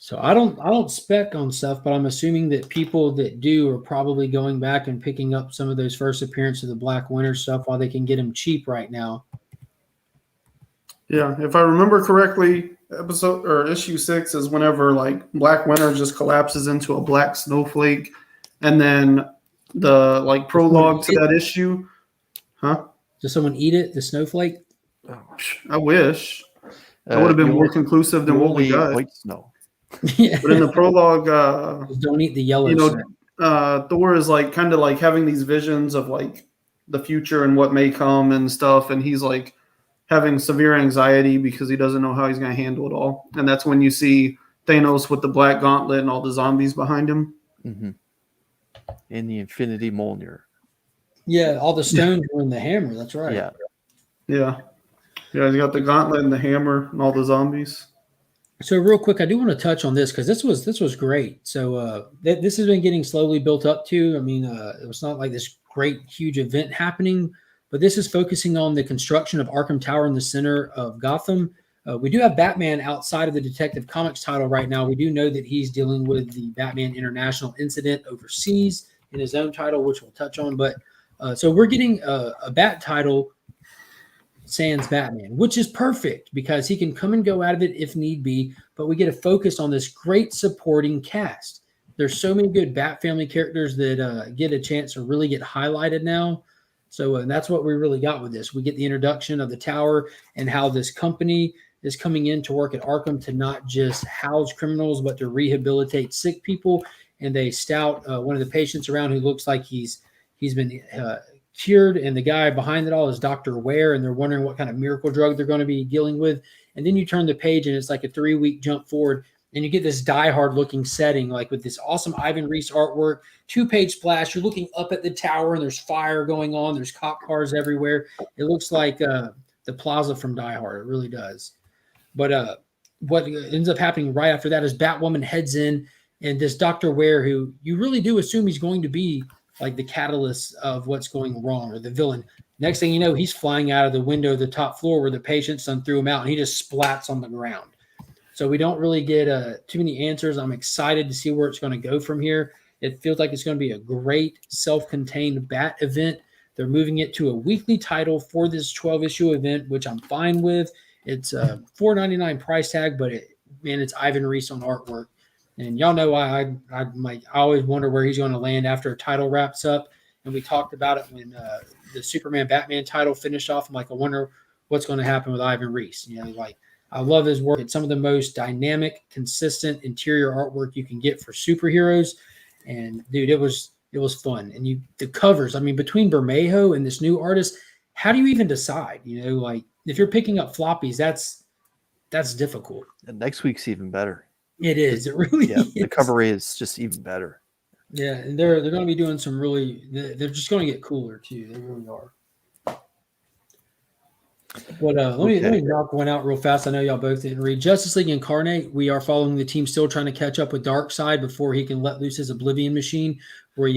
So I don't spec on stuff, but I'm assuming that people that do are probably going back and picking up some of those first appearances of the Black Winter stuff while they can get them cheap right now. Yeah, if I remember correctly, issue 6 is whenever like Black Winter just collapses into a black snowflake, and then the prologue to that issue, huh? Does someone eat it? The snowflake? I wish. That would have been more conclusive than what we got. White snow. Yeah. But in the prologue, don't eat the yellow. Thor is kind of having these visions of the future and what may come and stuff, and he's having severe anxiety because he doesn't know how he's going to handle it all. And that's when you see Thanos with the black gauntlet and all the zombies behind him. Mm-hmm. In the Infinity Mjolnir. Yeah, all the stones were in the hammer. That's right. Yeah. He's got the gauntlet and the hammer and all the zombies. So real quick, I do want to touch on this because this was great. So this has been getting slowly built up to. I mean, it was not like this great, huge event happening, but this is focusing on the construction of Arkham Tower in the center of Gotham. We do have Batman outside of the Detective Comics title right now. We do know that he's dealing with the Batman International incident overseas in his own title, which we'll touch on. But so we're getting a Bat title sans Batman, which is perfect because he can come and go out of it if need be, but we get a focus on this great supporting cast. There's so many good Bat family characters that get a chance to really get highlighted now. So that's what we really got with this. We get the introduction of the tower and how this company is coming in to work at Arkham to not just house criminals, but to rehabilitate sick people. And they stout one of the patients around who looks like he's been cured, and the guy behind it all is Dr. Ware, and they're wondering what kind of miracle drug they're going to be dealing with. And then you turn the page and it's like a 3-week jump forward, and you get this Die-Hard looking setting, like with this awesome Ivan Reis artwork, 2-page splash. You're looking up at the tower and there's fire going on. There's cop cars everywhere. It looks like the plaza from Die-Hard. It really does. But what ends up happening right after that is Batwoman heads in, and this Dr. Ware, who you really do assume he's going to be like the catalyst of what's going wrong, or the villain, Next thing you know, he's flying out of the window of the top floor where the patient's son threw him out, and he just splats on the ground. So we don't really get too many answers. I'm excited to see where it's going to go from here. It feels like it's going to be a great self-contained Bat event. They're moving it to a weekly title for this 12-issue event, which I'm fine with. It's a $4.99 price tag, but it's Ivan Reis on artwork. And y'all know I always wonder where he's going to land after a title wraps up. And we talked about it when the Superman Batman title finished off. I'm like, I wonder what's going to happen with Ivan Reis. I love his work. It's some of the most dynamic, consistent interior artwork you can get for superheroes. And dude, it was fun. And the covers, between Bermejo and this new artist, how do you even decide? If you're picking up floppies, that's difficult. And next week's even better. It is. It really is. The cover is just even better. Yeah, and they're going to be doing some really. They're just going to get cooler too. They really are. But let me knock one out real fast. I know y'all both didn't read Justice League Incarnate. We are following the team, still trying to catch up with Darkseid before he can let loose his Oblivion machine, where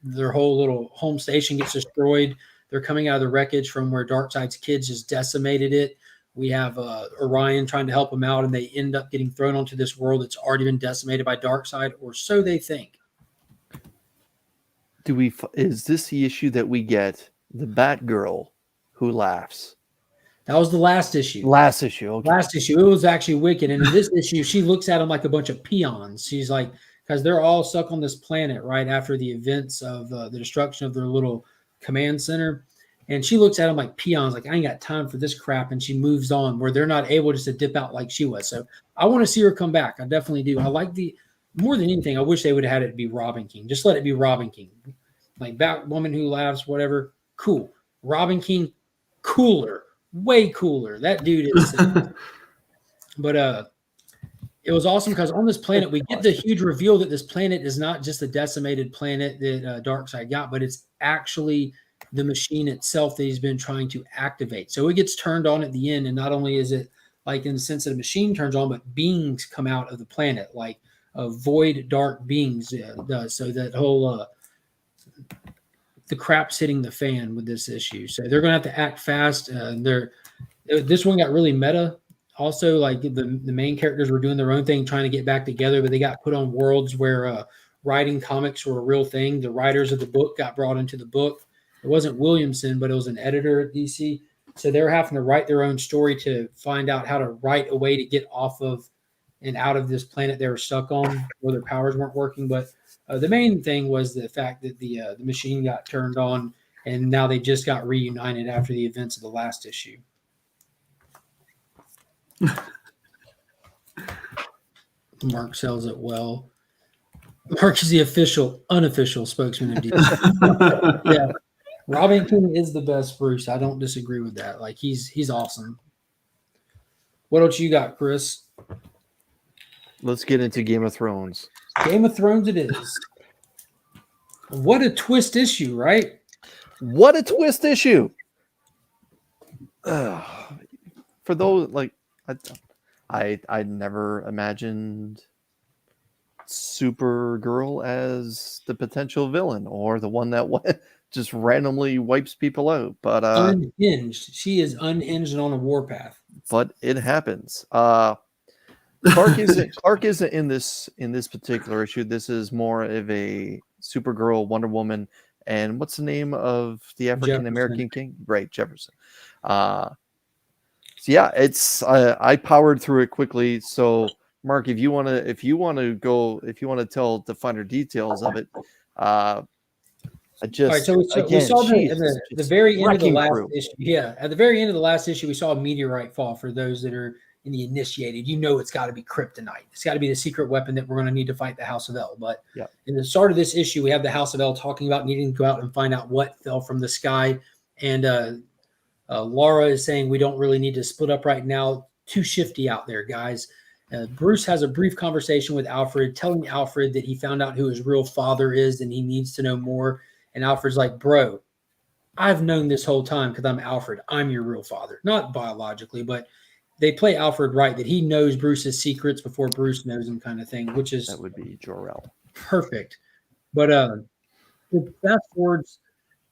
their whole little home station gets destroyed. They're coming out of the wreckage from where Darkseid's kids just decimated it. We have Orion trying to help them out, and they end up getting thrown onto this world that's already been decimated by Darkseid, or so they think. Is this the issue that we get the Batgirl who laughs? That was the last issue. Last issue. Okay. Last issue. It was actually wicked. And in this issue, she looks at them like a bunch of peons. She's like, because they're all stuck on this planet right after the events of the destruction of their little command center. And she looks at them like peons, like, I ain't got time for this crap. And she moves on where they're not able just to dip out like she was. So I want to see her come back. I definitely do. I like more than anything, I wish they would have had it be Robin King. Just let it be Robin King. Like Batwoman who laughs, whatever. Cool. Robin King, cooler. Way cooler. That dude is. But it was awesome because on this planet, we get the huge reveal that this planet is not just a decimated planet that Darkseid got, but it's actually the machine itself that he's been trying to activate. So it gets turned on at the end, and not only is it like in the sense that the machine turns on, but beings come out of the planet, like void dark beings does. So that whole the crap's hitting the fan with this issue. So they're going to have to act fast. This one got really meta. Also, like the main characters were doing their own thing, trying to get back together, but they got put on worlds where writing comics were a real thing. The writers of the book got brought into the book. It wasn't Williamson, but it was an editor at DC. So they were having to write their own story to find out how to write a way to get off of and out of this planet they were stuck on where their powers weren't working. But the main thing was the fact that the machine got turned on, and now they just got reunited after the events of the last issue. Mark sells it well. Mark is the unofficial spokesman of DC. Yeah, Robin King is the best Bruce. I don't disagree with that. Like he's awesome. What else you got, Chris? Let's get into Game of Thrones. Game of Thrones it is. What a twist issue, right? What a twist issue. For those like I never imagined Supergirl as the potential villain or the one that just randomly wipes people out. But unhinged. She is unhinged and on a warpath. But it happens. Clark isn't in this particular issue. This is more of a Supergirl, Wonder Woman, and what's the name of the African American king? Right, Jefferson. So yeah, it's I powered through it quickly. So Mark, if you want to tell the finer details of it, I just all right, so we saw the very end of the last issue. Yeah, at the very end of the last issue, we saw a meteorite fall. For those that are in the initiated, it's got to be kryptonite. It's got to be the secret weapon that we're going to need to fight the House of El. But in the start of this issue, we have the House of El talking about needing to go out and find out what fell from the sky. And Laura is saying we don't really need to split up right now. Too shifty out there, guys. Bruce has a brief conversation with Alfred, telling Alfred that he found out who his real father is and he needs to know more. And Alfred's like, bro, I've known this whole time because I'm Alfred. I'm your real father. Not biologically, but they play Alfred right, that he knows Bruce's secrets before Bruce knows him, kind of thing, which is that would be Jor-El. Perfect. But fast forwards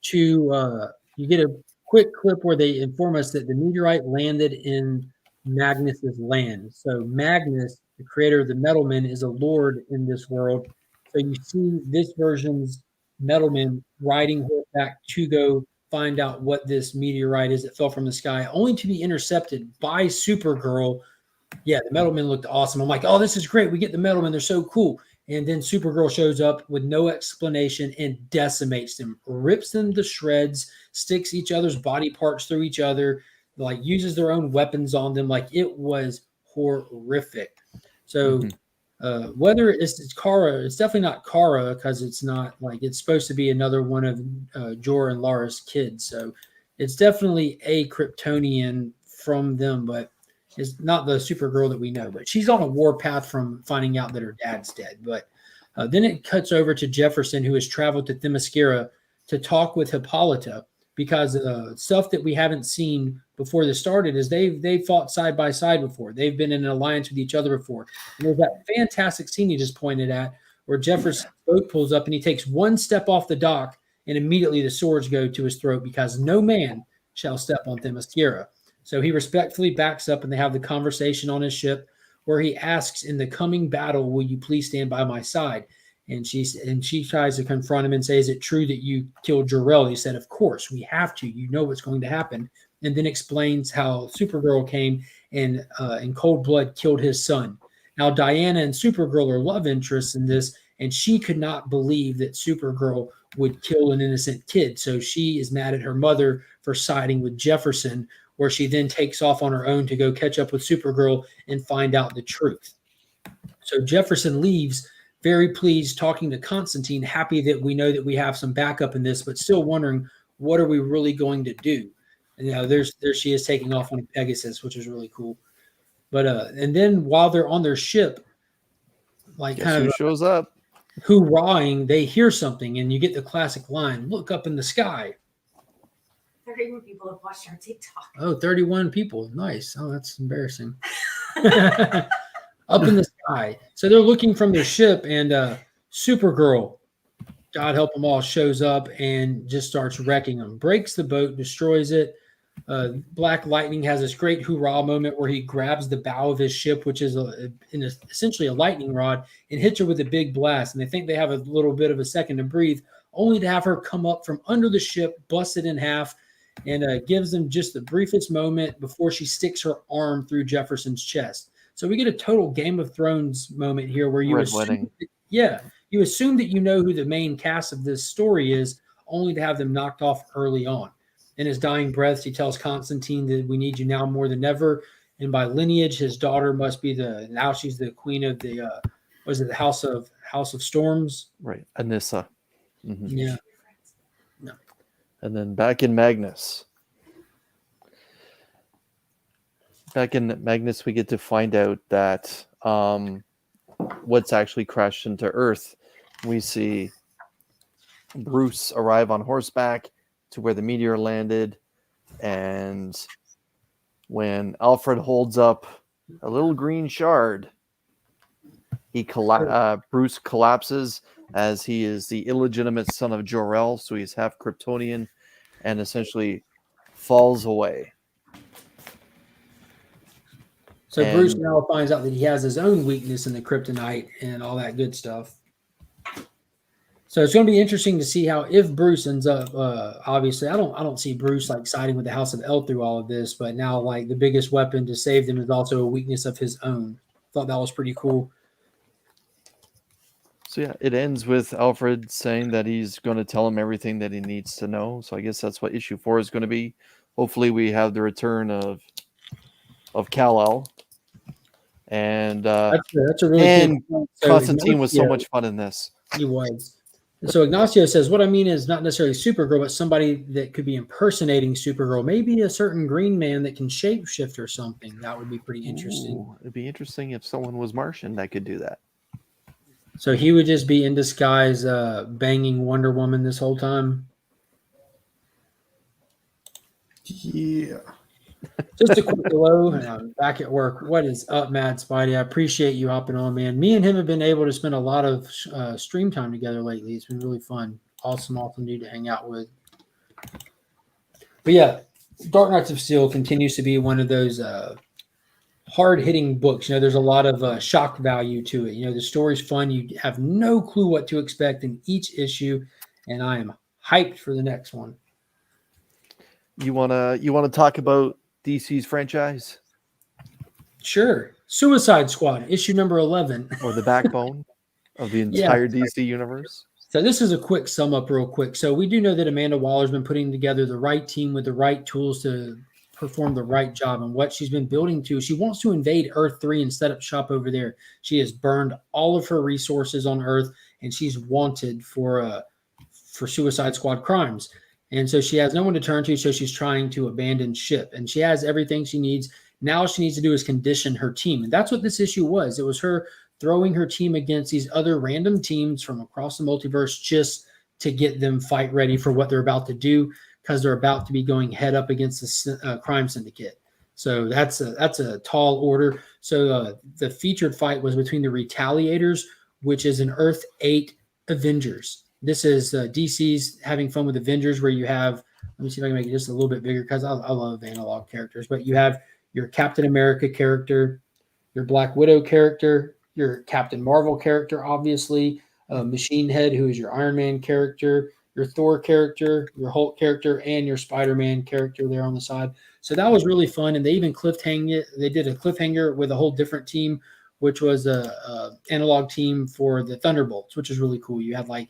to you get a quick clip where they inform us that the meteorite landed in Magnus's land. So Magnus, the creator of the Metalman, is a lord in this world. So you see this version's Metalman riding horseback to go find out what this meteorite is that fell from the sky, only to be intercepted by Supergirl. Yeah, the Metalman looked awesome. I'm like, oh, this is great. We get the Metalman. They're so cool. And then Supergirl shows up with no explanation and decimates them, rips them to shreds, sticks each other's body parts through each other, like uses their own weapons on them. Like it was horrific. So whether it's Kara, it's definitely not Kara because it's not like it's supposed to be another one of Jor and Lara's kids. So it's definitely a Kryptonian from them, but is not the Supergirl that we know, but she's on a war path from finding out that her dad's dead. But then it cuts over to Jefferson, who has traveled to Themyscira to talk with Hippolyta, because stuff that we haven't seen before this started is they fought side by side before. They've been in an alliance with each other before. And there's that fantastic scene you just pointed at where Jefferson's boat pulls up and he takes one step off the dock and immediately the swords go to his throat because no man shall step on Themyscira. So he respectfully backs up and they have the conversation on his ship where he asks, in the coming battle, will you please stand by my side? And she tries to confront him and say, is it true that you killed Jor-El? He said, of course, we have to. You know what's going to happen. And then explains how Supergirl came and in cold blood killed his son. Now, Diana and Supergirl are love interests in this, and she could not believe that Supergirl would kill an innocent kid. So she is mad at her mother for siding with Jefferson, where she then takes off on her own to go catch up with Supergirl and find out the truth. So Jefferson leaves very pleased, talking to Constantine, happy that we know that we have some backup in this, but still wondering, what are we really going to do? And, there she is taking off on a Pegasus, which is really cool. But and then while they're on their ship, like kind of shows up, hoorahing, they hear something, and you get the classic line, look up in the sky. 31 people have watched our TikTok. Oh, 31 people. Nice. Oh, that's embarrassing. Up in the sky. So they're looking from their ship, and Supergirl, God help them all, shows up and just starts wrecking them. Breaks the boat, destroys it. Black Lightning has this great hoorah moment where he grabs the bow of his ship, which is essentially a lightning rod, and hits her with a big blast. And they think they have a little bit of a second to breathe, only to have her come up from under the ship, bust it in half, and gives them just the briefest moment before she sticks her arm through Jefferson's chest. So we get a total Game of Thrones moment here where you assume that you know who the main cast of this story is, only to have them knocked off early on. In his dying breaths, he tells Constantine that we need you now more than ever. And by lineage, his daughter must be now she's the queen of the the House of Storms? Right, Anissa. Mm-hmm. Yeah. No. And then back in Magnus, we get to find out that what's actually crashed into Earth. We see Bruce arrive on horseback to where the meteor landed, and when Alfred holds up a little green shard, Bruce collapses, as he is the illegitimate son of Jor-El, so he's half Kryptonian, and essentially falls away. So Bruce now finds out that he has his own weakness in the kryptonite and all that good stuff. So it's going to be interesting to see how, if Bruce ends up, obviously, I don't see Bruce like siding with the House of El through all of this, but now like the biggest weapon to save them is also a weakness of his own. Thought that was pretty cool. So yeah, it ends with Alfred saying that he's going to tell him everything that he needs to know. So I guess that's what issue 4 is going to be. Hopefully we have the return of Kal-El. And that's a really cool Constantine was so much fun in this. He was. And so Ignacio says, what I mean is not necessarily Supergirl, but somebody that could be impersonating Supergirl. Maybe a certain green man that can shapeshift or something. That would be pretty interesting. Ooh, it'd be interesting if someone was Martian that could do that. So he would just be in disguise banging Wonder Woman this whole time? Yeah. Just a quick hello, and I'm back at work. What is up, Mad Spidey? I appreciate you hopping on, man. Me and him have been able to spend a lot of stream time together lately. It's been really fun. Awesome dude to hang out with. But yeah, Dark Knights of Steel continues to be one of those hard-hitting books. There's a lot of shock value to it. The story's fun. You have no clue what to expect in each issue, and I am hyped for the next one. You wanna talk about DC's franchise? Sure. Suicide Squad, issue number 11. Or the backbone of the entire DC universe? So this is a quick sum up real quick. So we do know that Amanda Waller's been putting together the right team with the right tools to perform the right job, and what she's been building to. She wants to invade Earth 3 and set up shop over there. She has burned all of her resources on Earth, and she's wanted for Suicide Squad crimes. And so she has no one to turn to, so she's trying to abandon ship. And she has everything she needs. Now all she needs to do is condition her team. And that's what this issue was. It was her throwing her team against these other random teams from across the multiverse just to get them fight ready for what they're about to do, because they're about to be going head up against the crime syndicate. So that's a tall order. So the featured fight was between the Retaliators, which is an Earth 8 Avengers. This is DC's having fun with Avengers, where you have, let me see if I can make it just a little bit bigger, because I love analog characters, but you have your Captain America character, your Black Widow character, your Captain Marvel character, obviously, Machine Head, who is your Iron Man character, your Thor character, your Hulk character, and your Spider-Man character there on the side. So that was really fun, and they even cliffhang it. They did a cliffhanger with a whole different team, which was a analog team for the Thunderbolts, which is really cool. You had like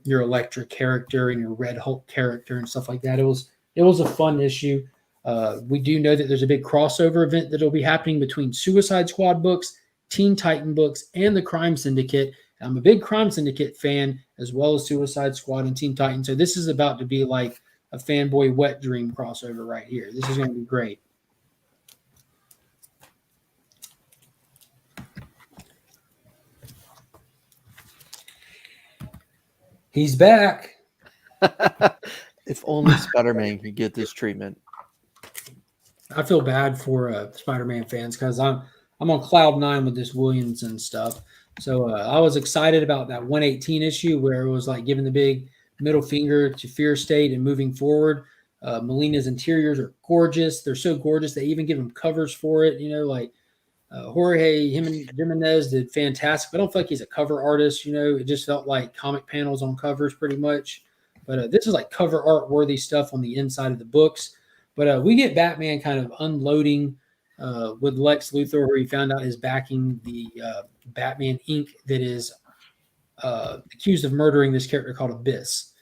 your Electric character and your Red Hulk character and stuff like that. It was a fun issue. We do know that there's a big crossover event that will be happening between Suicide Squad books, Teen Titan books, and the Crime Syndicate. I'm a big Crime Syndicate fan, as well as Suicide Squad and Teen Titan. So this is about to be like a fanboy wet dream crossover right here. This is going to be great. He's back. If only Spider-Man could get this treatment. I feel bad for Spider-Man fans, because I'm on cloud 9 with this Williamson stuff. So I was excited about that 118 issue where it was like giving the big middle finger to Fear State and moving forward. Melina's interiors are gorgeous. They're so gorgeous. They even give him covers for it. Jorge Jimenez did fantastic. I don't feel like he's a cover artist. It just felt like comic panels on covers pretty much. But this is like cover art worthy stuff on the inside of the books. But we get Batman kind of unloading with Lex Luthor, where he found out is backing the Batman Inc. that is accused of murdering this character called Abyss.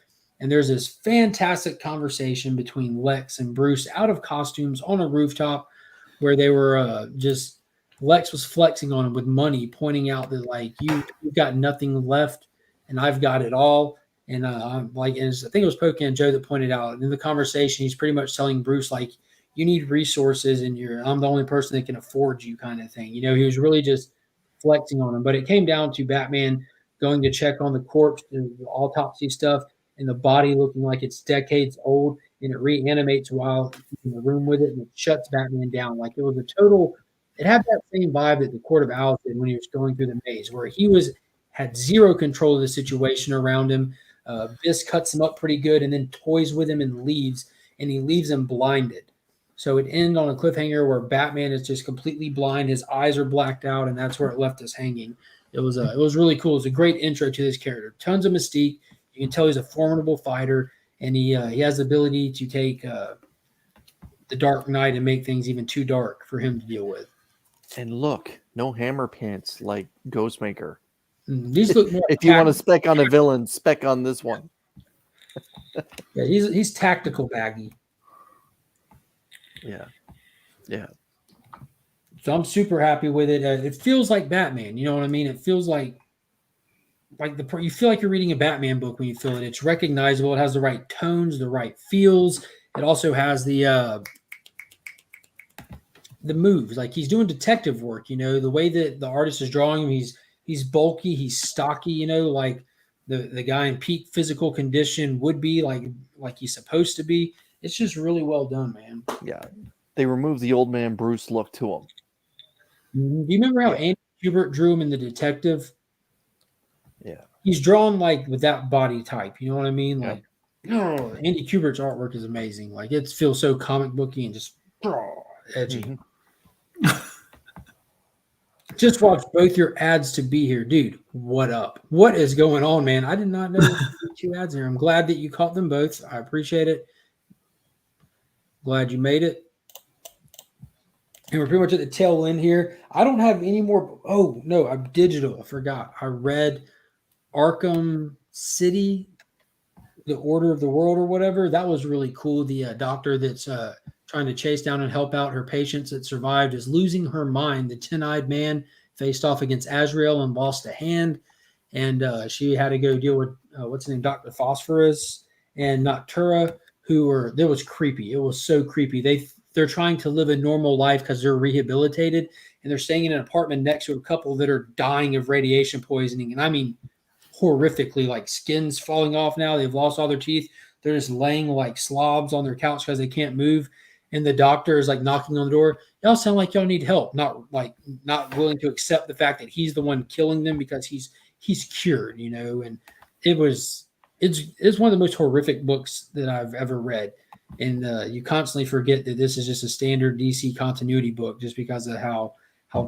And there's this fantastic conversation between Lex and Bruce out of costumes on a rooftop, where they were Lex was flexing on him with money, pointing out that like you've got nothing left and I've got it all. And I think it was Pocan Joe that pointed out in the conversation, he's pretty much telling Bruce, like, you need resources and I'm the only person that can afford you, kind of thing. He was really just flexing on him. But it came down to Batman going to check on the corpse, the autopsy stuff, and the body looking like it's decades old, and it reanimates while in the room with it, and it shuts Batman down. Like it was it had that same vibe that the Court of Owls did when he was going through the maze, where he had zero control of the situation around him. Biss cuts him up pretty good and then toys with him and he leaves him blinded. So it ended on a cliffhanger where Batman is just completely blind. His eyes are blacked out, and that's where it left us hanging. It was really cool. It was a great intro to this character. Tons of mystique. You can tell he's a formidable fighter, and he has the ability to take the Dark Knight and make things even too dark for him to deal with. And look, no hammer pants like Ghostmaker. These look more. If you want to spec on a villain, spec on this one. Yeah, he's tactical baggy. Yeah. So I'm super happy with it. It feels like Batman. You know what I mean? It feels like you feel like you're reading a Batman book when you feel it. It's recognizable. It has the right tones, the right feels. It also has the moves. Like he's doing detective work. The way that the artist is drawing him, he's bulky, he's stocky. Like the guy in peak physical condition would be, like he's supposed to be. It's just really well done, man. Yeah, they removed the old man Bruce look to him. Do you remember how Andy Kubert drew him in The Detective? Yeah. He's drawn like with that body type. You know what I mean? Yeah. Like Oh, Andy Kubert's artwork is amazing. Like it feels so comic booky and just edgy. Mhm. Just watch both your ads to be here, dude. What up? What is going on, man? I did not know there were 2 ads here. I'm glad that you caught them both. I appreciate it. Glad you made it. And we're pretty much at the tail end here. I don't have any more. Oh no, I'm digital. I forgot. I read Arkham City, The Order of the World, or whatever. That was really cool. The doctor that's trying to chase down and help out her patients that survived is losing her mind. The 10-eyed man faced off against Azrael and lost a hand, and she had to go deal with what's his name, Dr. Phosphorus and Noctura, who were, that was creepy. It was so creepy. They're trying to live a normal life because they're rehabilitated, and they're staying in an apartment next to a couple that are dying of radiation poisoning, and I mean horrifically, like skin's falling off now. They've lost all their teeth. They're just laying like slobs on their couch because they can't move. And the doctor is like knocking on the door. Y'all sound like y'all need help. Not willing to accept the fact that he's the one killing them because he's cured, you know. And it's one of the most horrific books that I've ever read. And you constantly forget that this is just a standard DC continuity book just because of how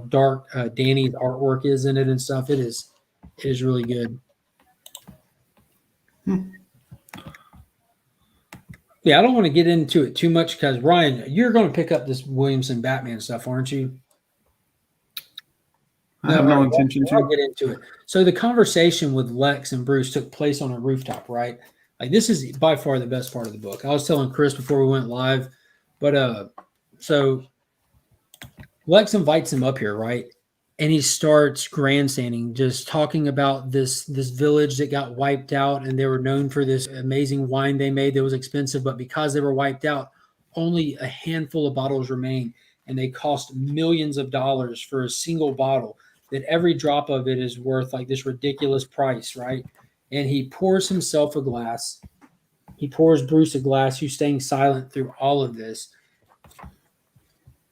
dark Danny's artwork is in it and stuff. It is really good. Yeah, I don't want to get into it too much because Ryan, you're going to pick up this Williamson Batman stuff, aren't you? I have no intention I'll to. get into it. So the conversation with Lex and Bruce took place on a rooftop, right? Like this is by far the best part of the book. I was telling Chris before we went live, but so Lex invites him up here, right? And he starts grandstanding, just talking about this village that got wiped out, and they were known for this amazing wine they made that was expensive, but because they were wiped out, only a handful of bottles remain, and they cost millions of dollars for a single bottle, that every drop of it is worth like this ridiculous price, right? And he pours himself a glass. He pours Bruce a glass, who's staying silent through all of this.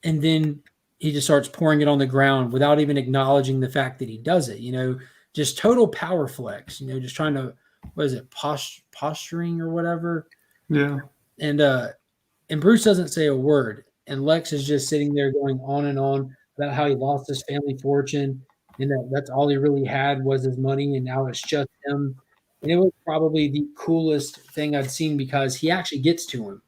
And then he just starts pouring it on the ground without even acknowledging the fact that he does it, you know, just total power flex, you know, just trying to, what is it, posturing or whatever. Yeah. And Bruce doesn't say a word. And Lex is just sitting there going on and on about how he lost his family fortune and that's all he really had was his money. And now it's just him. And it was probably the coolest thing I've seen because he actually gets to him.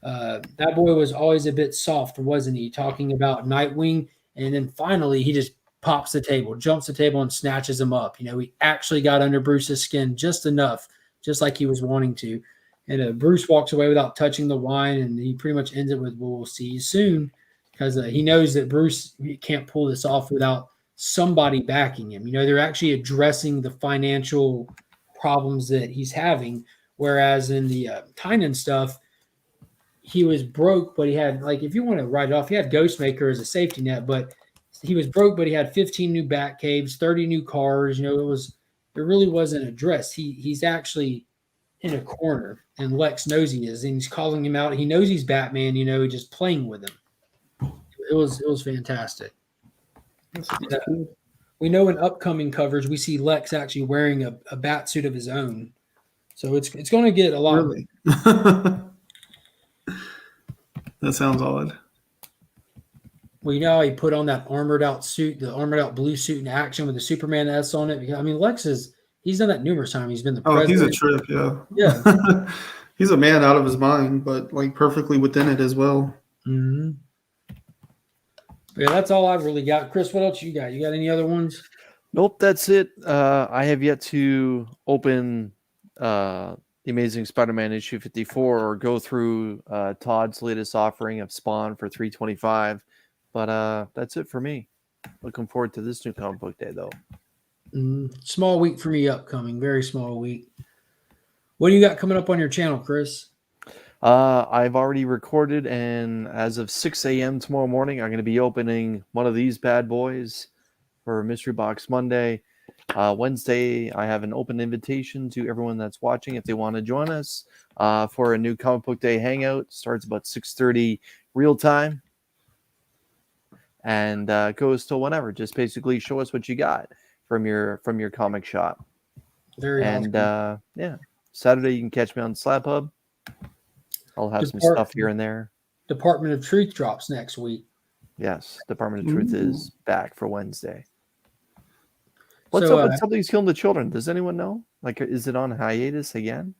That boy was always a bit soft, wasn't he? Talking about Nightwing, and then finally he just pops the table, jumps the table, and snatches him up. You know, he actually got under Bruce's skin just enough, just like he was wanting to. And Bruce walks away without touching the wine, and he pretty much ends it with, "Well, we'll see you soon," because he knows that Bruce can't pull this off without somebody backing him. You know, they're actually addressing the financial problems that he's having, whereas in the Tynan stuff, he was broke, but he had, like, if you want to write it off, he had Ghostmaker as a safety net, but he was broke, but he had 15 new bat caves, 30 new cars. You know, it really wasn't addressed. He's actually in a corner, and Lex knows he is, and he's calling him out. He knows he's Batman, you know, just playing with him. It was fantastic. We know in upcoming covers, we see Lex actually wearing a bat suit of his own. So it's going to get a lot. Really? That sounds odd. Well, you know how he put on that armored out suit, the armored out blue suit in action with the Superman S on it? I mean, Lex he's done that numerous times. He's been the president. He's a trip, yeah. Yeah. He's a man out of his mind, but like perfectly within it as well. Mm-hmm. Yeah, that's all I've really got. Chris, what else you got? You got any other ones? Nope, that's it. I have yet to open The Amazing Spider-Man issue 54 or go through Todd's latest offering of Spawn for $3.25. But that's it for me. Looking forward to this new comic book day, though. Small week for me upcoming. Very small week. What do you got coming up on your channel, Chris? I've already recorded, and as of 6 a.m. tomorrow morning, I'm going to be opening one of these bad boys for Mystery Box Monday. Wednesday, I have an open invitation to everyone that's watching if they want to join us for a new comic book day hangout. Starts about 6:30 real time and goes till whenever. Just basically show us what you got from your comic shop. Very awesome. Yeah. Saturday, you can catch me on Slab Hub. I'll have some stuff here and there. Department of Truth drops next week. Yes, Department of Truth Ooh. is back for Wednesday. What's So, up with Something's Killing the Children? Does anyone know? Like, is it on hiatus again?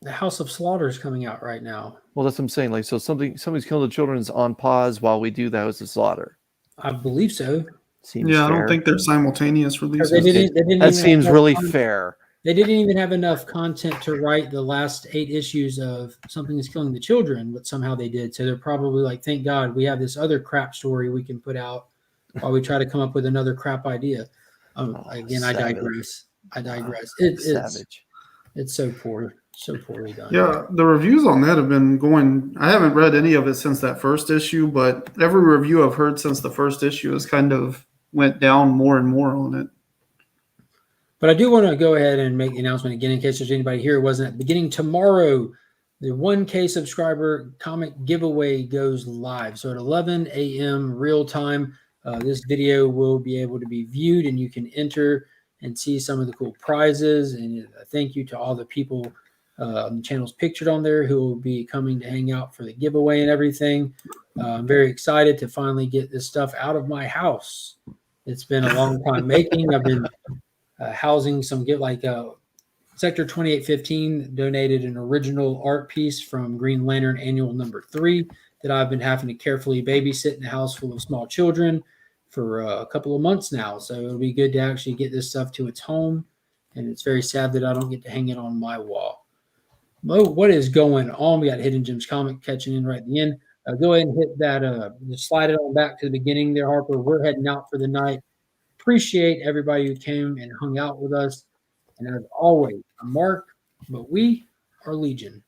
The House of Slaughter is coming out right now. Well, that's what I'm saying. Like, so Something's Killing the Children is on pause while we do the House of Slaughter. I believe so. Seems Yeah, I fair. don't think they're simultaneous releases. They didn't That even seems have really enough fair. They didn't even have enough content to write the last 8 issues of Something is Killing the Children, but somehow they did. So they're probably like, thank God we have this other crap story we can put out while we try to come up with another crap idea. Again, I digress. It's Savage. It's so poor, so poorly done. Yeah, the reviews on that have been going. I haven't read any of it since that first issue, but every review I've heard since the first issue has kind of went down more and more on it. But I do want to go ahead and make the announcement again in case there's anybody here who wasn't at the beginning. Tomorrow, the 1K subscriber comic giveaway goes live. So at 11 a.m. real time, this video will be able to be viewed and you can enter and see some of the cool prizes. And thank you to all the people on the channels pictured on there who will be coming to hang out for the giveaway and everything. I'm very excited to finally get this stuff out of my house. It's been a long time making. I've been housing some Sector 2815 donated an original art piece from Green Lantern Annual number 3 that I've been having to carefully babysit in a house full of small children for a couple of months now. So it'll be good to actually get this stuff to its home. And it's very sad that I don't get to hang it on my wall. Mo, what is going on? We got Hidden Gems comic catching in right at the end. Go ahead and hit that, just slide it on back to the beginning there, Harper. We're heading out for the night. Appreciate everybody who came and hung out with us. And as always, I'm Mark, but we are Legion.